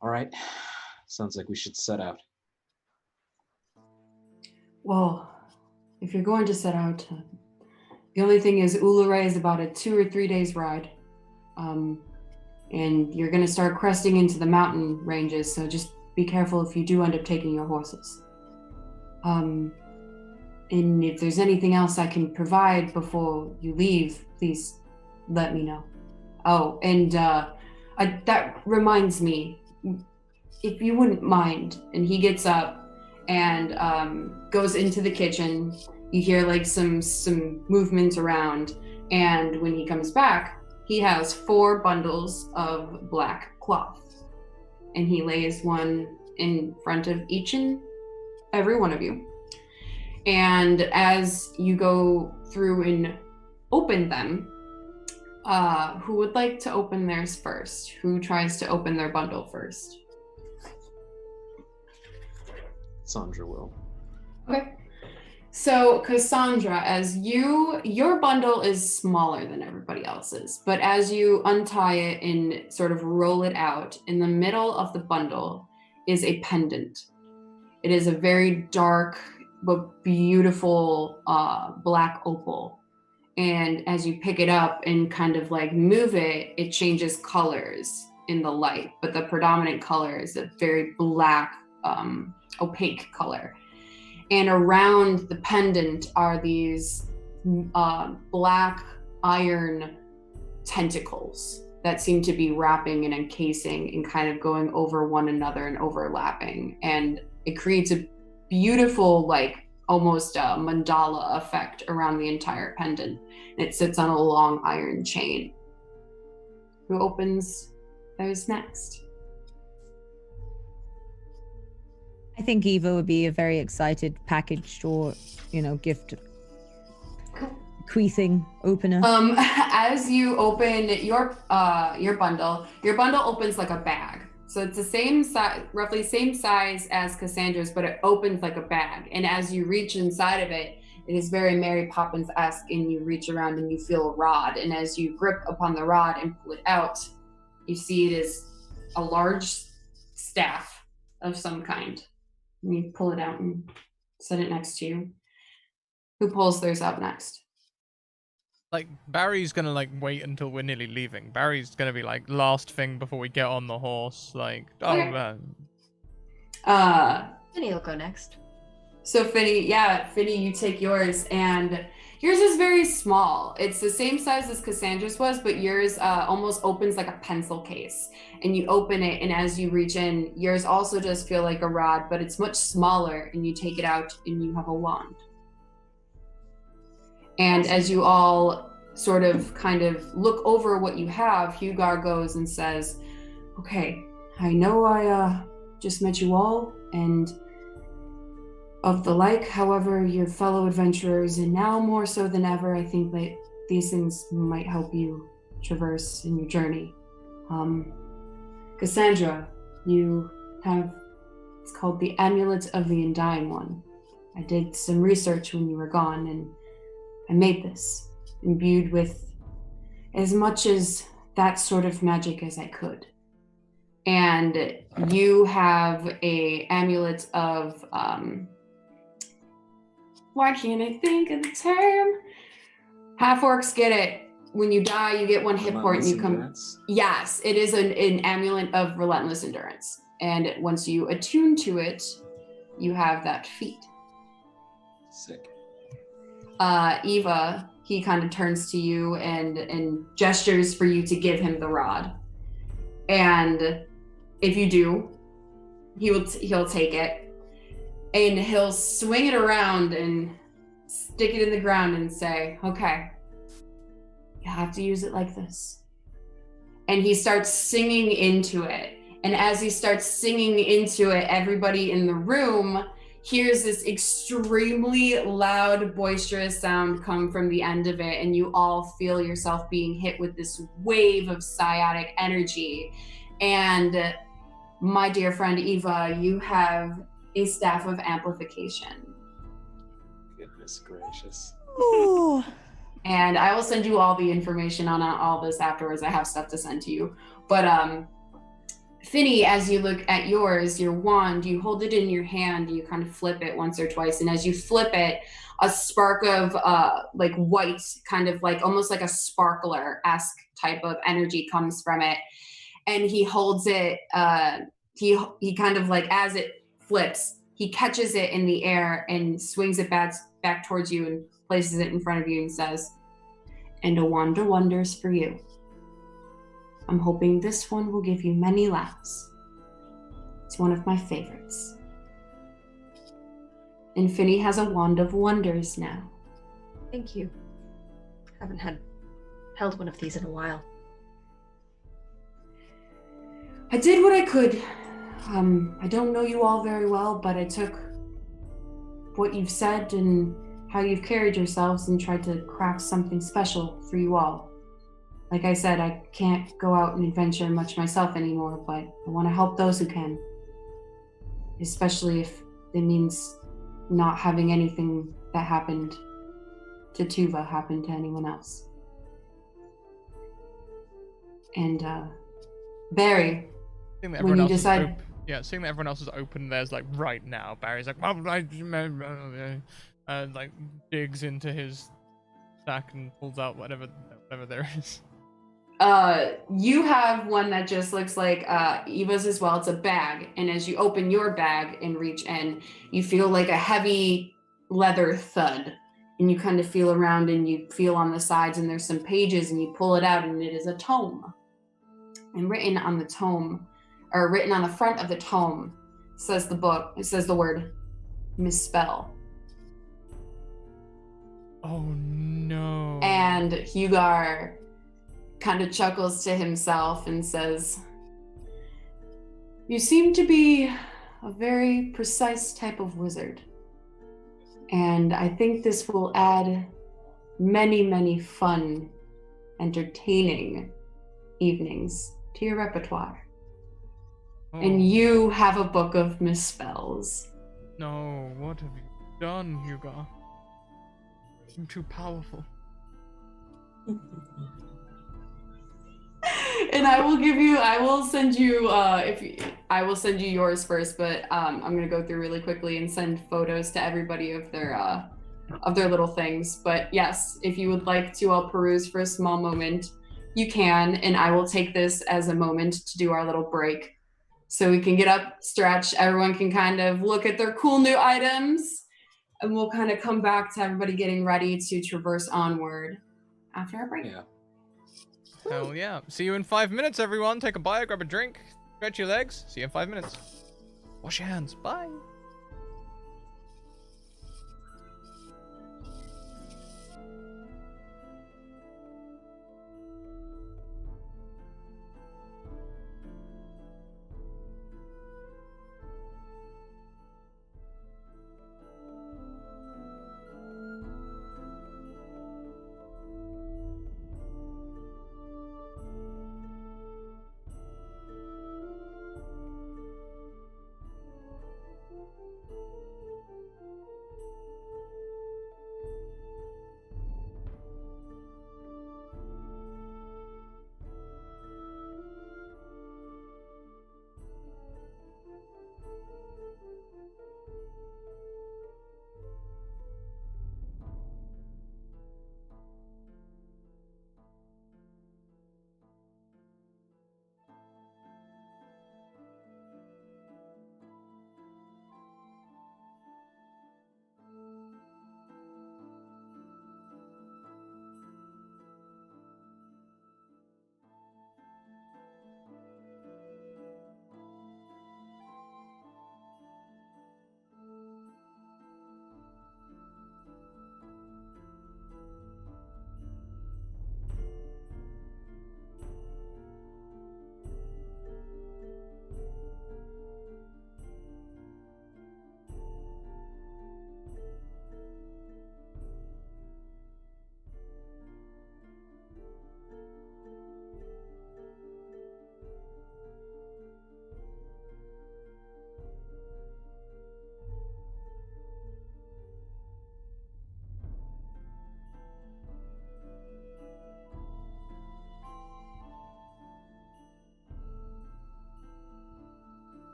All right. Sounds like we should set out. Well, if you're going to set out, the only thing is Uluru is about a 2 or 3 days ride. And you're going to start cresting into the mountain ranges, so just be careful if you do end up taking your horses. And if there's anything else I can provide before you leave, please let me know. Oh, and that reminds me, if you wouldn't mind. And he gets up and goes into the kitchen. You hear some movement around, and when he comes back, he has 4 bundles of black cloth, and he lays one in front of each and every one of you. And as you go through and open them, who would like to open theirs first? Who tries to open their bundle first? Sandra will. Okay. So Cassandra, as your bundle is smaller than everybody else's, but as you untie it and sort of roll it out, in the middle of the bundle is a pendant. It is a very dark but beautiful black opal. And as you pick it up and kind of move it, it changes colors in the light, but the predominant color is a very black, opaque color. And around the pendant are these black iron tentacles that seem to be wrapping and encasing and kind of going over one another and overlapping. And it creates a beautiful, almost a mandala effect around the entire pendant. And it sits on a long iron chain. Who opens theirs next? I think Eva would be a very excited packaged or, gift bequeathing opener. As you open your bundle opens like a bag. So it's the same size, roughly same size as Cassandra's, but it opens like a bag. And as you reach inside of it, it is very Mary Poppins-esque, and you reach around and you feel a rod. And as you grip upon the rod and pull it out, you see it is a large staff of some kind. And you pull it out and set it next to you. Who pulls theirs out next? Barry's gonna wait until we're nearly leaving. Barry's gonna be last thing before we get on the horse. Okay. Penny will go next. So Finny, you take yours, and yours is very small. It's the same size as Cassandra's was, but yours almost opens like a pencil case. And you open it, and as you reach in, yours also does feel like a rod, but it's much smaller, and you take it out, and you have a wand. And as you all sort of kind of look over what you have, Hugar goes and says, okay, I know I just met you all, and of the like, however, your fellow adventurers, and now more so than ever, I think that these things might help you traverse in your journey. Cassandra, you have, it's called the Amulet of the Undying One. I did some research when you were gone, and I made this, imbued with as much as that sort of magic as I could. And you have a amulet of, why can't I think of the term? Half-orcs get it. When you die, you get one hit point and you come... Endurance. Yes, it is an amulet of relentless endurance. And once you attune to it, you have that feat. Sick. Eva, he kind of turns to you and gestures for you to give him the rod. And if you do, he'll take it. And he'll swing it around and stick it in the ground and say, okay, you have to use it like this. And he starts singing into it. And as he starts singing into it, everybody in the room hears this extremely loud, boisterous sound come from the end of it. And you all feel yourself being hit with this wave of psionic energy. And my dear friend Eva, you have a staff of amplification. Goodness gracious. Ooh. And I will send you all the information on all this afterwards. I have stuff to send to you. But Finny, as you look at yours, your wand, you hold it in your hand, you kind of flip it once or twice. And as you flip it, a spark of like white, kind of like almost like a sparkler-esque type of energy comes from it. And he holds it, he kind of like, as it flips, he catches it in the air and swings it back towards you and places it in front of you and says, and a wand of wonders for you. I'm hoping this one will give you many laughs. It's one of my favorites. And Finny has a wand of wonders now. Thank you. Haven't held one of these in a while. I did what I could. I don't know you all very well, but I took what you've said and how you've carried yourselves and tried to craft something special for you all. Like I said, I can't go out and adventure much myself anymore, but I want to help those who can. Especially if it means not having anything that happened to Tuva happen to anyone else. And Barry, when you decide... Seeing that everyone else is open theirs like right now, Barry's like, like digs into his sack and pulls out whatever there is. You have one that just looks like Eva's as well. It's a bag, and as you open your bag and reach in, you feel like a heavy leather thud, and you kind of feel around and you feel on the sides, and there's some pages, and you pull it out, and it is a tome. And written on the tome, or written on the front of the tome, says the book. It says the word misspell. Oh no. And Hugar kind of chuckles to himself and says, you seem to be a very precise type of wizard. And I think this will add many, many fun, entertaining evenings to your repertoire. Oh. And you have a book of misspells. No, what have you done, Hugo? I'm too powerful. And I will send you I will send you yours first, but I'm gonna go through really quickly and send photos to everybody of their little things. But yes, if you would like to all peruse for a small moment, you can, and I will take this as a moment to do our little break. So we can get up, stretch, everyone can kind of look at their cool new items, and we'll kind of come back to everybody getting ready to traverse onward after our break. Yeah. Hell yeah. See you in 5 minutes, everyone. Take a bite, grab a drink, stretch your legs. See you in 5 minutes. Wash your hands. Bye.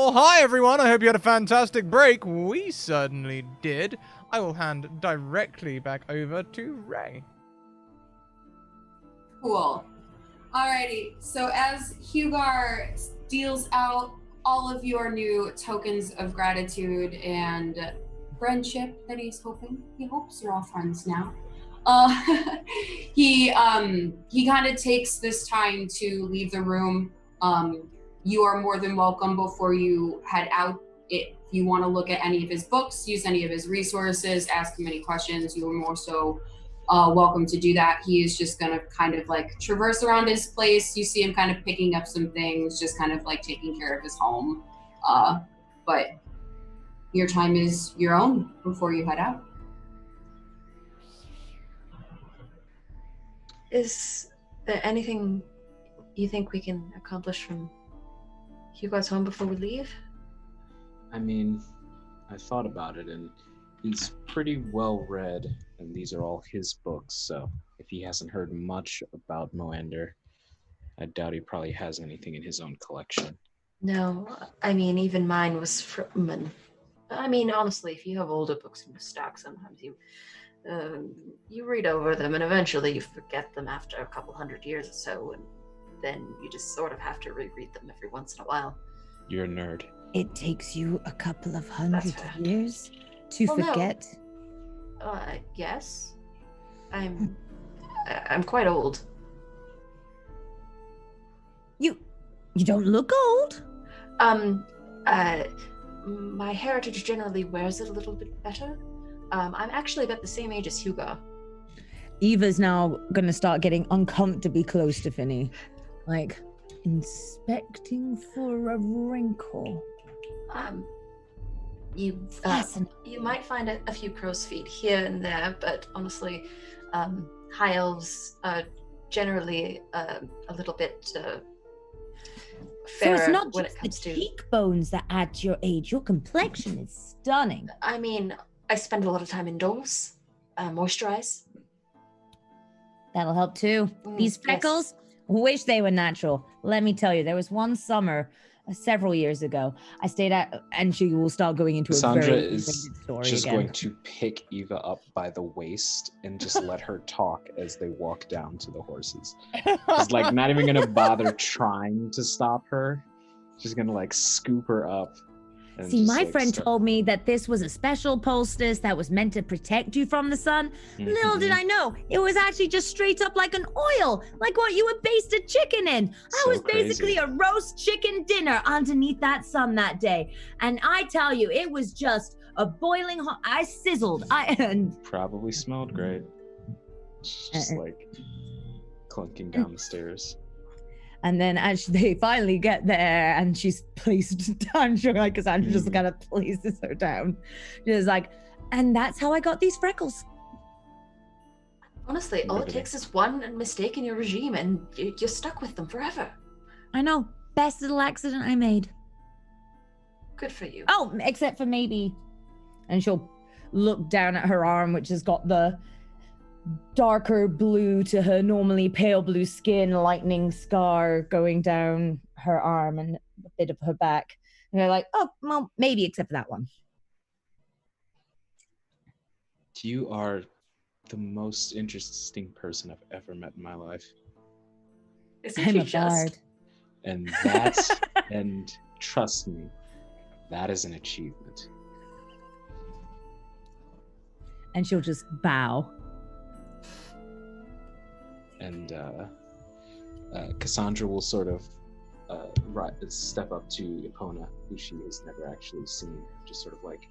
Well, hi everyone. I hope you had a fantastic break. We certainly did. I will hand directly back over to Ray. Cool. Alrighty, so as Hugar deals out all of your new tokens of gratitude and friendship that he hopes you're all friends now. He kind of takes this time to leave the room. You are more than welcome before you head out. If you want to look at any of his books, use any of his resources, ask him any questions, you are more so welcome to do that. He is just gonna kind of like traverse around his place. You see him kind of picking up some things, just kind of like taking care of his home. But your time is your own before you head out. Is there anything you think we can accomplish from Hugo's home before we leave? I mean, I thought about it, and he's pretty well read, and these are all his books, so if he hasn't heard much about Moander, I doubt he probably has anything in his own collection. No, I mean, even mine was from, and I mean, honestly, if you have older books in your stack, sometimes you read over them, and eventually you forget them after a couple hundred years or so, and then you just sort of have to reread them every once in a while. You're a nerd. It takes you a couple of hundred That's right. years to Well, no. forget. Yes. I'm quite old. You don't look old. My heritage generally wears it a little bit better. I'm actually about the same age as Hugo. Eva's now gonna start getting uncomfortably close to Finny, like inspecting for a wrinkle. You might find a few crow's feet here and there, but honestly, high elves are generally a little bit So fairer it's not when just it comes the to. cheekbones that add to your age. Your complexion is stunning. I mean, I spend a lot of time indoors, moisturize. That'll help too. These Yes. freckles, wish they were natural. Let me tell you, there was one summer several years ago. I stayed at, and she will start going into Cassandra a very is long-winded story just again. going to pick Eva up by the waist and just let her talk as they walk down to the horses. She's like not even gonna bother trying to stop her. She's gonna like scoop her up. And See, just, my like, friend start- told me that this was a special poultice that was meant to protect you from the sun. Little did Mhm. I know, it was actually just straight up like an oil, like what you would baste a chicken in. I So was basically crazy. a roast chicken dinner underneath that sun that day. And I tell you, it was just a boiling hot. I sizzled. and Probably smelled great. She's just like clunking down the stairs. And then as they finally get there and she's placed down, Cassandra just kind of places her down. She's like, and that's how I got these freckles. Honestly, all it Riveting. takes is one mistake in your regime, and you're stuck with them forever. I know. Best little accident I made. Good for you. Oh, except for maybe. And she'll look down at her arm, which has got the darker blue to her normally pale blue skin, lightning scar going down her arm and a bit of her back. And they're like, oh, well, maybe except for that one. You are the most interesting person I've ever met in my life. Isn't I'm she a just? bard. And that's, and trust me, that is an achievement. And she'll just bow. And Cassandra will sort of step up to Epona, who she has never actually seen, just sort of like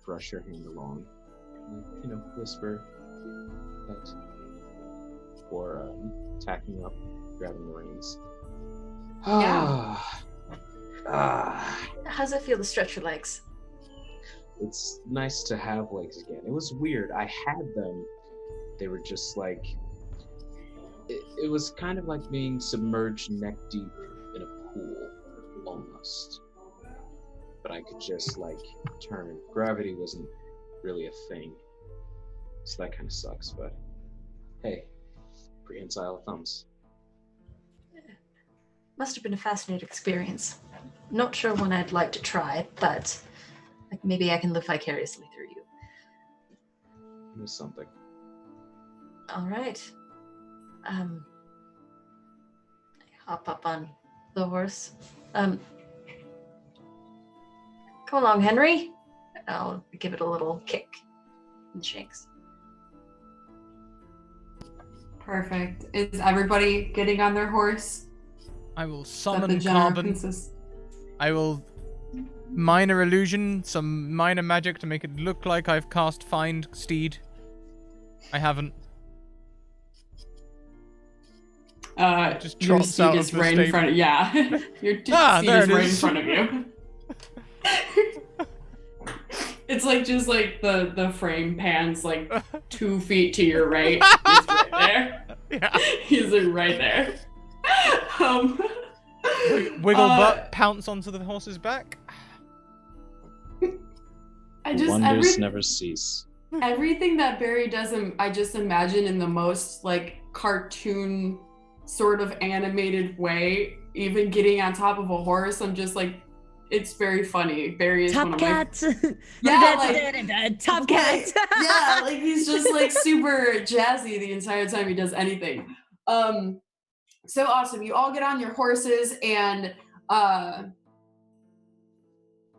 brush her hand along, and, whisper that before tacking up, grabbing the reins. Yeah. How's it feel to stretch your legs? It's nice to have legs again. It was weird. I had them. They were just like, it was kind of like being submerged neck deep in a pool, almost. But I could just like turn. Gravity wasn't really a thing. So that kind of sucks, but hey, prehensile thumbs. Must have been a fascinating experience. not sure when I'd like to try, but maybe I can live vicariously through you. Here's something. All right. I hop up on the horse. Come along, Henry. I'll give it a little kick and shakes. Perfect. Is everybody getting on their horse? I will Is that summon the general carbon. consensus? I will minor illusion, some minor magic to make it look like I've cast Find Steed. I haven't. Just Your trots steed out is of the right in stable. front of your steed there is it right in is. front of you. It's like just like the frame pans like 2 feet to your right. He's right there. Yeah. He's like right there. Wiggle butt, pounce onto the horse's back. Wonders never cease. Everything that Barry does, I just imagine in the most like cartoon sort of animated way. Even getting on top of a horse, I'm just like, it's very funny. Barry is one Top of my cat. Yeah, like Top cat. yeah, like he's just like super jazzy the entire time he does anything. So awesome. You all get on your horses and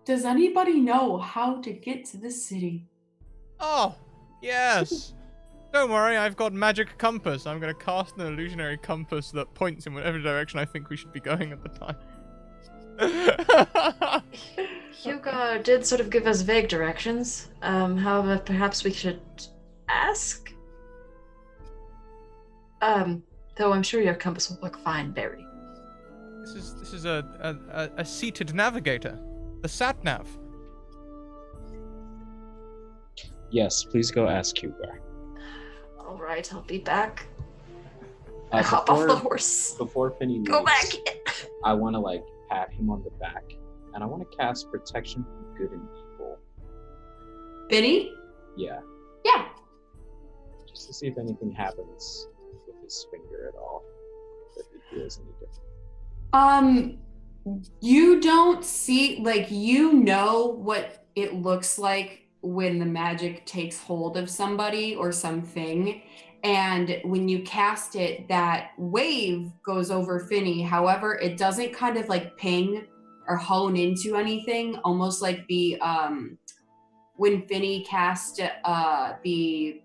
does anybody know how to get to this city? Oh, yes. Don't worry, I've got magic compass. I'm going to cast an illusionary compass that points in whatever direction I think we should be going at the time. Hugo did sort of give us vague directions. However, perhaps we should ask? Though I'm sure your compass will work fine, Barry. This is a seated navigator. The sat-nav. Yes, please go ask Hugo. All right, I'll be back. I hop off the horse. Before Finny leaves, Go back. I want to pat him on the back, and I want to cast protection from good and evil. Benny? Yeah, Yeah. just to see if anything happens with his finger at all, if he feels any different. You don't see, like, you know what it looks like when the magic takes hold of somebody or something, and when you cast it, that wave goes over Finny. However, it doesn't kind of like ping or hone into anything, almost like the when Finny cast the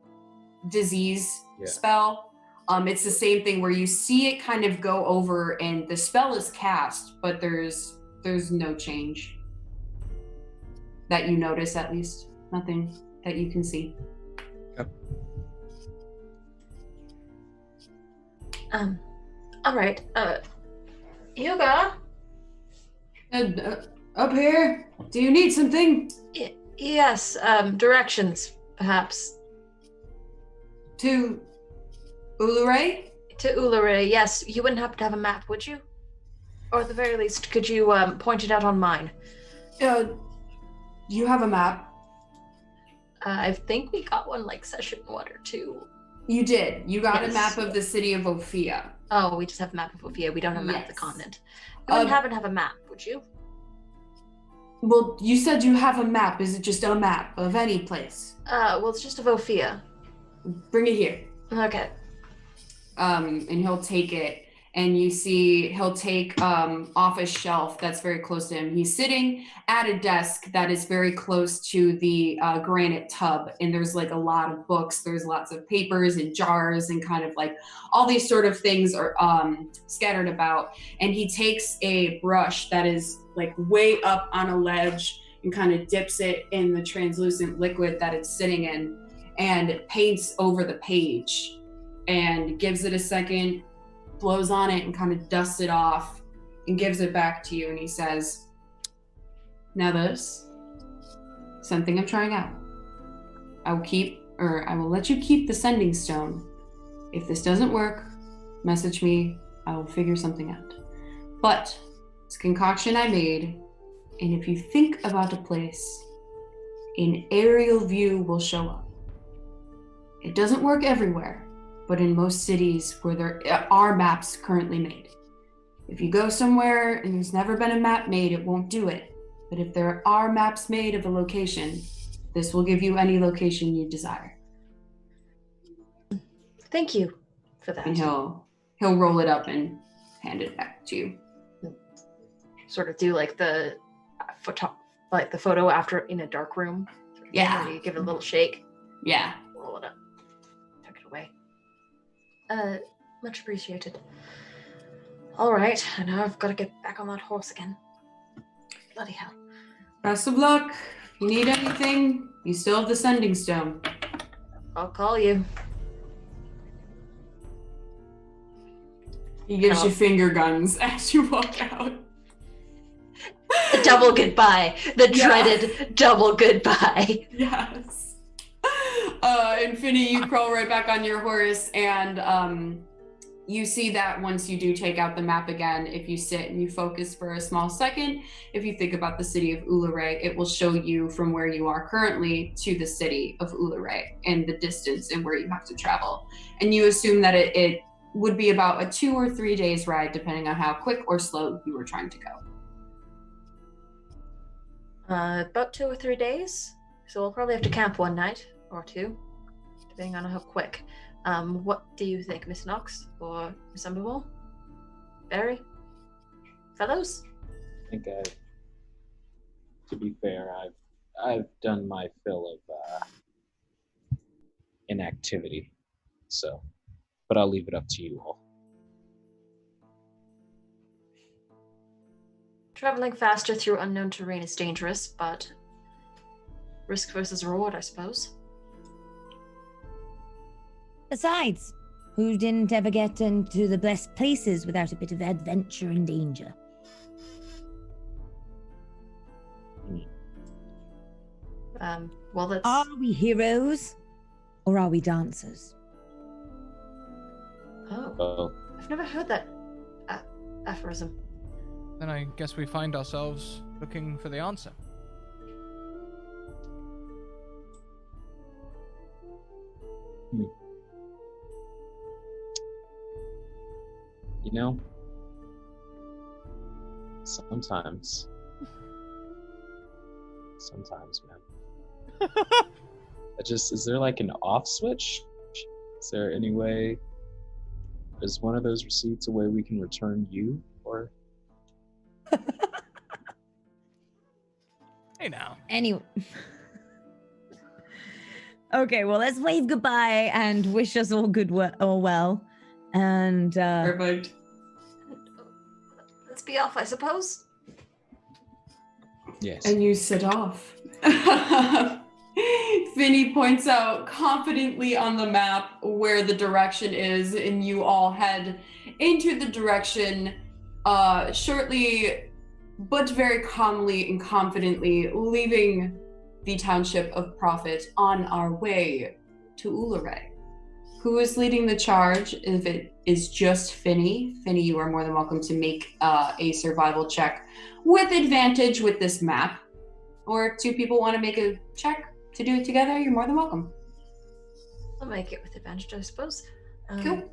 disease spell. It's the same thing where you see it kind of go over and the spell is cast, but there's no change that you notice, at least. Nothing that you can see. Yep. All right. Hugo? Up here? Do you need something? Yes, directions, perhaps. To Ulure? To Ulure, yes. You wouldn't happen to have a map, would you? Or at the very least, could you point it out on mine? You have a map. I think we got one like session 1 or 2. You did. You got Yes. a map of the city of Ophia. Oh, we just have a map of Ophia. We don't have a map of the Yes. continent. You wouldn't happen to have a map, would you? Well, you said you have a map. Is it just a map of any place? Well, it's just of Ophia. Bring it here. Okay. And he'll take it, and you see he'll take off a shelf that's very close to him. He's sitting at a desk that is very close to the granite tub, and there's like a lot of books. There's lots of papers and jars and kind of like all these sort of things are scattered about. And he takes a brush that is like way up on a ledge and kind of dips it in the translucent liquid that it's sitting in and paints over the page and gives it a second, blows on it and kind of dusts it off and gives it back to you. And he says, now this, something I'm trying out. I will let you keep the sending stone. If this doesn't work, message me. I will figure something out. But it's a concoction I made. And if you think about a place, an aerial view will show up. It doesn't work everywhere, but in most cities where there are maps currently made. If you go somewhere and there's never been a map made, it won't do it. But if there are maps made of a location, this will give you any location you desire. Thank you for that. And he'll roll it up and hand it back to you. Sort of do like the photo after in a dark room. Yeah. You give it a little shake. Yeah. Roll it up. Tuck it away. Much appreciated. All right, and now I've got to get back on that horse again. Bloody hell. Best of luck. If you need anything, you still have the sending stone. I'll call you. He gives you finger guns as you walk out. The double goodbye. The dreaded double goodbye. Yes. Infinity, you crawl right back on your horse, and you see that once you do take out the map again, if you sit and you focus for a small second, if you think about the city of Ulare, it will show you from where you are currently to the city of Ulare and the distance and where you have to travel. And you assume that it would be about a 2 or 3 days ride, depending on how quick or slow you were trying to go. About 2 or 3 days. So we'll probably have to camp 1 night or 2, depending on how quick. What do you think, Miss Knox or Miss Umberwall? Barry? Fellows? I think to be fair, I've done my fill of inactivity, so, but I'll leave it up to you all. Traveling faster through unknown terrain is dangerous, but risk versus reward, I suppose. Besides, who didn't ever get into the best places without a bit of adventure and danger? Well, that's... Are we heroes or are we dancers? Oh, I've never heard that aphorism. Then I guess we find ourselves looking for the answer. You know, sometimes, man. Is there like an off switch? Is there any way, is one of those receipts a way we can return you, or? Hey now. Anyway. Okay, well, let's wave goodbye and wish us all all well. And Perfect. Let's be off, I suppose. Yes. And you set off. Finny points out confidently on the map where the direction is, and you all head into the direction shortly, but very calmly and confidently, leaving the township of Prophet on our way to Ulare. Who is leading the charge? If it is just Finny, you are more than welcome to make a survival check with advantage with this map. Or if 2 people want to make a check to do it together, you're more than welcome. I'll make it with advantage, I suppose. Cool.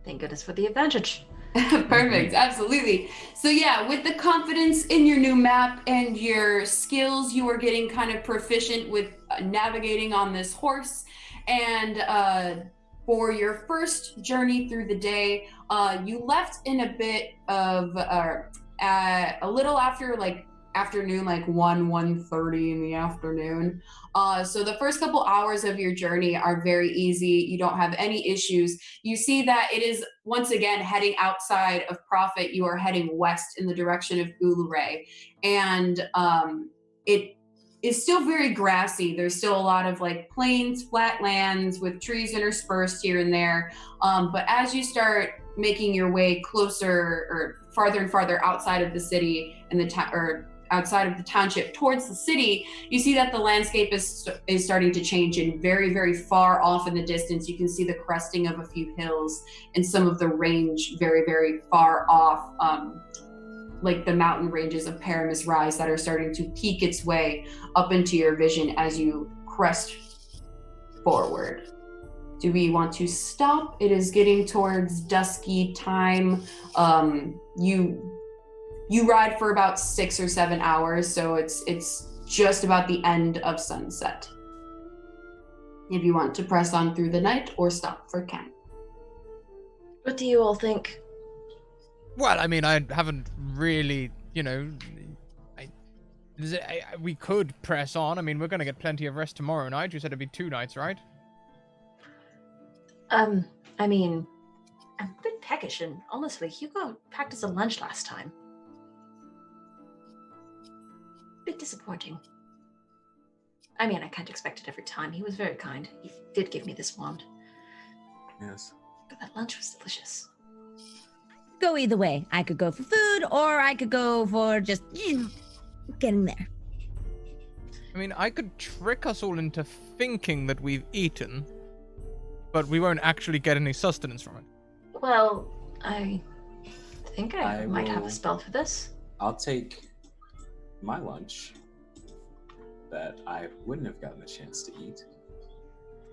Thank goodness for the advantage. Perfect, absolutely. So yeah, with the confidence in your new map and your skills, you are getting kind of proficient with navigating on this horse. And for your first journey through the day, you left in a bit of a little after afternoon, like 1:30 in the afternoon. So the first couple hours of your journey are very easy. You don't have any issues. You see that it is once again heading outside of Prophet. You are heading west in the direction of Ulare, and it is still very grassy. There's still a lot of like plains, flat lands with trees interspersed here and there. But as you start making your way closer or farther and farther outside of the city and outside of the township towards the city, you see that the landscape is starting to change, and very, very far off in the distance, you can see the cresting of a few hills and some of the range very, very far off, like the mountain ranges of Paramus Rise that are starting to peek its way up into your vision as you crest forward. Do we want to stop? It is getting towards dusky time. You ride for about 6 or 7 hours, so it's just about the end of sunset. If you want to press on through the night or stop for camp. What do you all think? Well, I mean, I haven't really, we could press on. I mean, we're going to get plenty of rest tomorrow night. You said it'd be 2 nights, right? I mean, I'm a bit peckish, and honestly, Hugo packed us a lunch last time. Bit disappointing. I mean, I can't expect it every time. He was very kind. He did give me this wand. Yes. But that lunch was delicious. Go either way. I could go for food, or I could go for just getting there. I mean, I could trick us all into thinking that we've eaten, but we won't actually get any sustenance from it. Well, I think I might have a will- spell for this. I'll take my lunch that I wouldn't have gotten a chance to eat,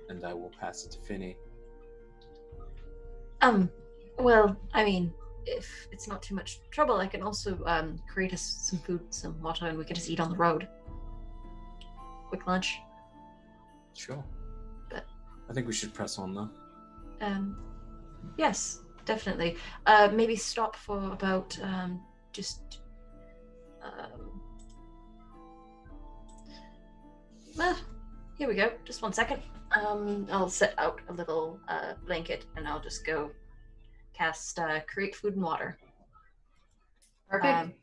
and I will pass it to Finny. Well, I mean, if it's not too much trouble, I can also create us some food, some water, and we can just eat on the road. Quick lunch. Sure. But I think we should press on, though. yes, definitely. Maybe stop for about here we go. Just 1 second. I'll set out a little blanket, and I'll just go cast create food and water. Perfect.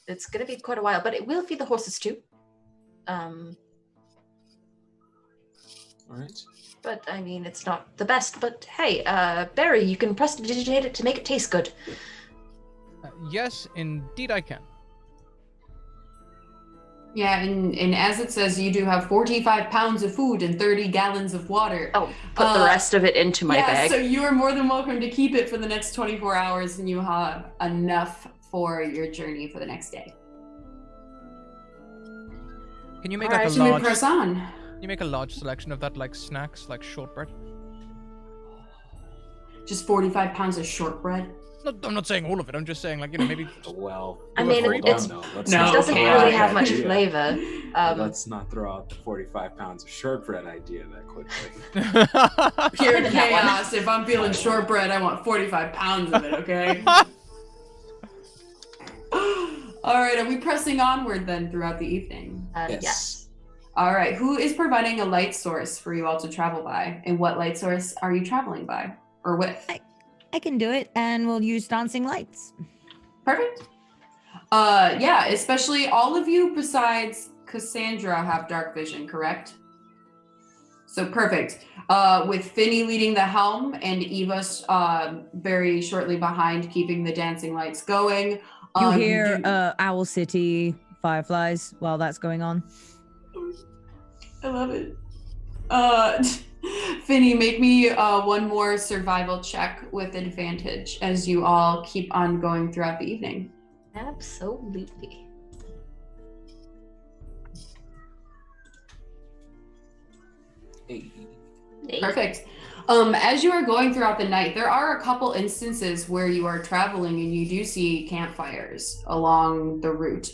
It's gonna be quite a while, but it will feed the horses too. All right. But I mean, it's not the best. But hey, Barry, you can prestidigitate it to make it taste good. Yes, indeed I can. Yeah, and as it says, you do have 45 pounds of food and 30 gallons of water. Oh, put the rest of it into my bag. So you are more than welcome to keep it for the next 24 hours, and you have enough for your journey for the next day. Can you make All like right, a should we large? press on? Can you make a large selection of that, like snacks, like shortbread? Just 45 pounds of shortbread? No, I'm not saying all of it. I'm just saying, like, maybe. Well, I mean, hold it's- on, though. Let's No, It not doesn't throw okay, out really that have much idea. flavor. Let's not throw out the 45 pounds of shortbread idea that quickly. Pure That one. chaos. If I'm feeling shortbread, I want 45 pounds of it, okay? All right, are we pressing onward then throughout the evening? Yes. All right, who is providing a light source for you all to travel by? And what light source are you traveling by or with? I can do it, and we'll use dancing lights. Perfect. Yeah, especially all of you besides Cassandra have dark vision, correct? So perfect. With Finny leading the helm and Eva very shortly behind, keeping the dancing lights going. You hear Owl City fireflies while that's going on. I love it. Finny, make me one more survival check with advantage as you all keep on going throughout the evening. Absolutely. Hey. Perfect. As you are going throughout the night, there are a couple instances where you are traveling and you do see campfires along the route.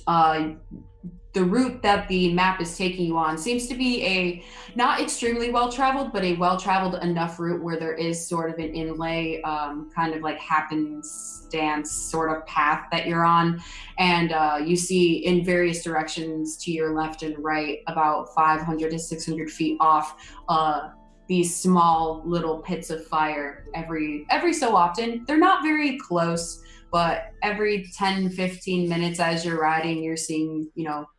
The route that the map is taking you on seems to be a not extremely well-traveled, but a well-traveled enough route where there is sort of an inlay, kind of like happenstance sort of path that you're on. And you see in various directions to your left and right, about 500 to 600 feet off, these small little pits of fire every so often. They're not very close, but every 10, 15 minutes as you're riding, you're seeing,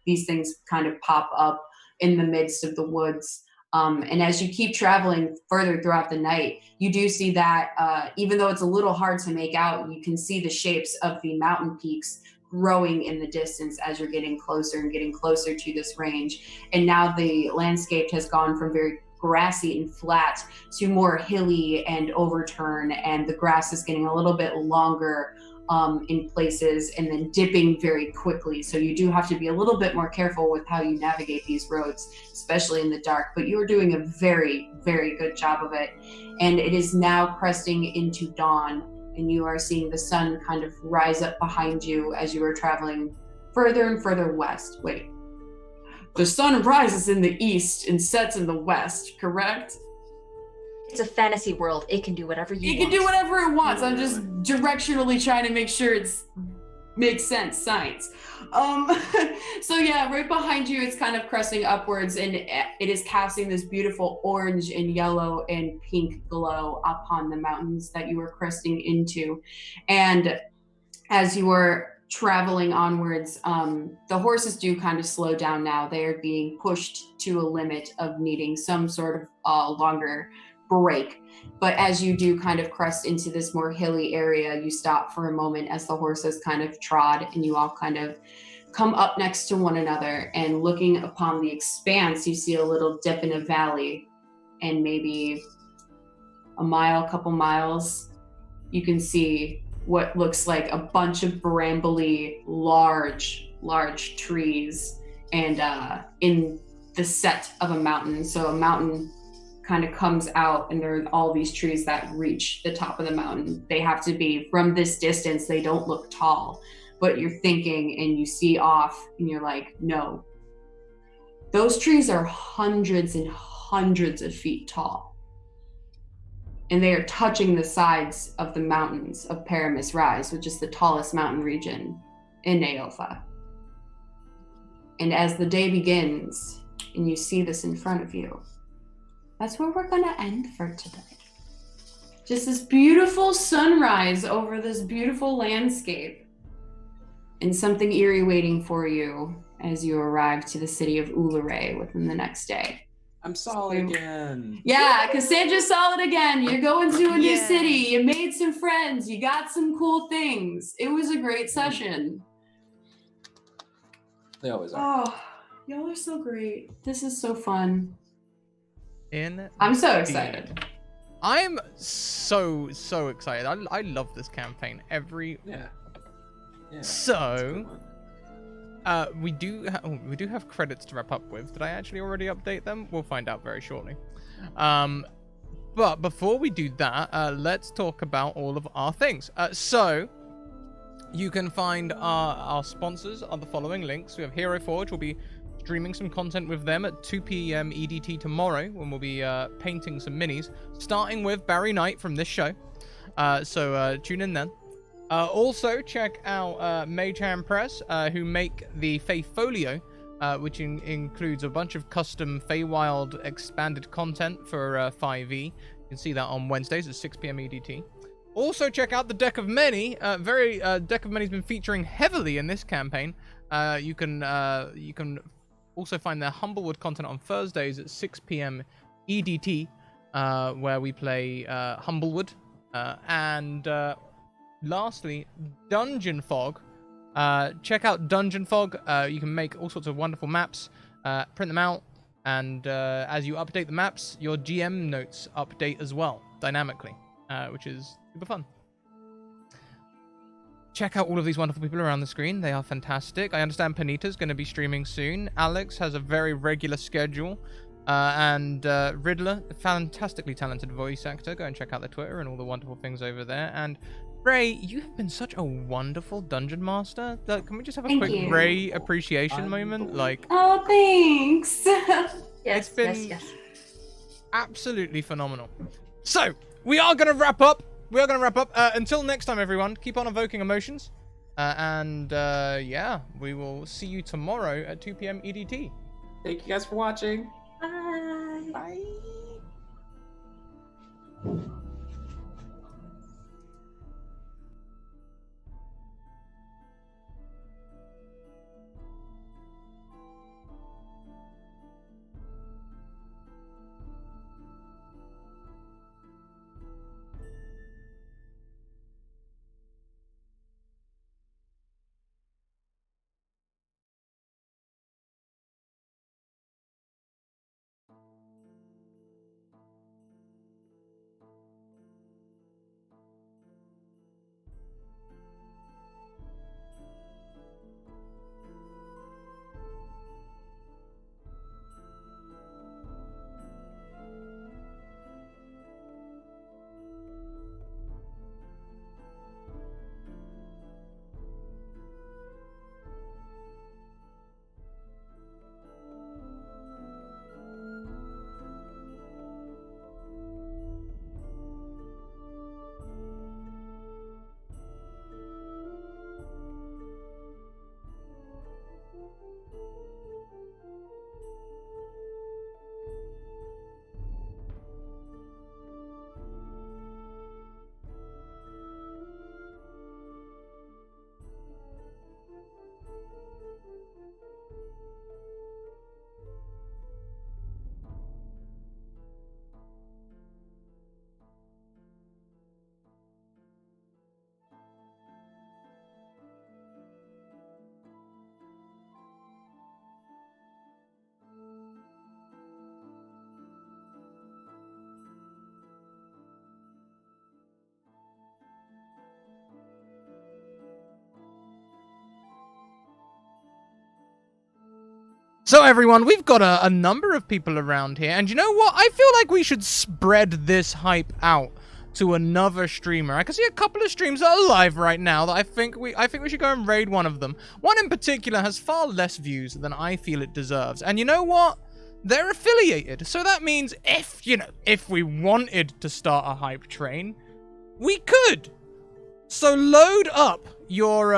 these things kind of pop up in the midst of the woods. And as you keep traveling further throughout the night, you do see that even though it's a little hard to make out, you can see the shapes of the mountain peaks growing in the distance as you're getting closer and getting closer to this range. And now the landscape has gone from very grassy and flat to more hilly and overturn, and the grass is getting a little bit longer in places and then dipping very quickly. So you do have to be a little bit more careful with how you navigate these roads, especially in the dark. But you are doing a very, very good job of it. And it is now cresting into dawn, and you are seeing the sun kind of rise up behind you as you are traveling further and further west. Wait. The sun rises in the east and sets in the west, correct? It's a fantasy world. It can do whatever you want. It can do whatever it wants. I'm just directionally trying to make sure it's makes sense, science. So yeah, right behind you, it's kind of cresting upwards, and it is casting this beautiful orange and yellow and pink glow upon the mountains that you are cresting into. And as you are traveling onwards, the horses do kind of slow down now. They are being pushed to a limit of needing some sort of longer break. But as you do kind of crest into this more hilly area, you stop for a moment as the horses kind of trod, and you all kind of come up next to one another. And looking upon the expanse, you see a little dip in a valley, and maybe a mile, couple miles, you can see what looks like a bunch of brambly, large trees, and in the set of a mountain. So a mountain kind of comes out, and there are all these trees that reach the top of the mountain. They have to be, from this distance, they don't look tall, but you're thinking and you see off and you're like, no, those trees are hundreds and hundreds of feet tall. And they are touching the sides of the mountains of Paramus Rise, which is the tallest mountain region in Neofa. And as the day begins and you see this in front of you, that's where we're going to end for today. Just this beautiful sunrise over this beautiful landscape, and something eerie waiting for you as you arrive to the city of Ulare within the next day. I'm solid again. Yeah, Cassandra's solid again. You're going to a new city. You made some friends. You got some cool things. It was a great session. They always are. Oh, y'all are so great. This is so fun. In I'm so excited. I'm so excited. I love this campaign. Yeah. So, we do have credits to wrap up with. Did I actually already update them? We'll find out very shortly. But before we do that, let's talk about all of our things. So, you can find our sponsors on the following links. We have Hero Forge. We'll be streaming some content with them at 2 p.m. EDT tomorrow, when we'll be painting some minis, starting with Barry Knight from this show. So tune in then. Also, check out Mayhem Press, who make the Fae Folio, which includes a bunch of custom Feywild expanded content for 5e. You can see that on Wednesdays at 6 p.m. EDT. Also, check out the Deck of Many. Deck of Many's been featuring heavily in this campaign. You can also find their Humblewood content on Thursdays at 6 p.m. EDT, where we play Humblewood. And lastly, Dungeon Fog. Check out Dungeon Fog. You can make all sorts of wonderful maps, print them out, and as you update the maps, your GM notes update as well, dynamically, which is super fun. Check out all of these wonderful people around the screen. They are fantastic. I understand Panita's going to be streaming soon. Alex has a very regular schedule. And Riddler, a fantastically talented voice actor. Go and check out their Twitter and all the wonderful things over there. And Ray, you have been such a wonderful dungeon master. Can we just have a quick Ray appreciation moment? Oh, thanks. Yes, it's been yes. absolutely phenomenal. So, we are going to wrap up. Until next time, everyone, keep on evoking emotions. Yeah, we will see you tomorrow at 2 p.m. EDT. Thank you guys for watching. Bye. Bye. So everyone, we've got a number of people around here, and you know what? I feel like we should spread this hype out to another streamer. I can see a couple of streams that are live right now that I think we should go and raid one of them. One in particular has far less views than I feel it deserves. And you know what? They're affiliated. So that means if we wanted to start a hype train, we could. So load up your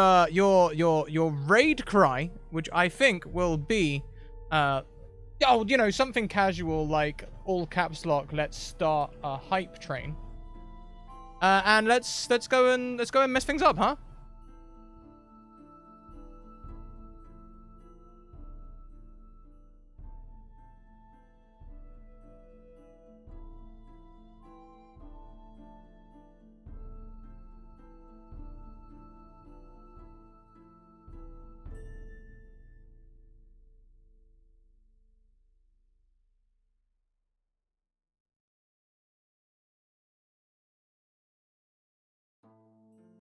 raid cry, which I think will be something casual like all caps lock, let's start a hype train. And let's go and mess things up, huh?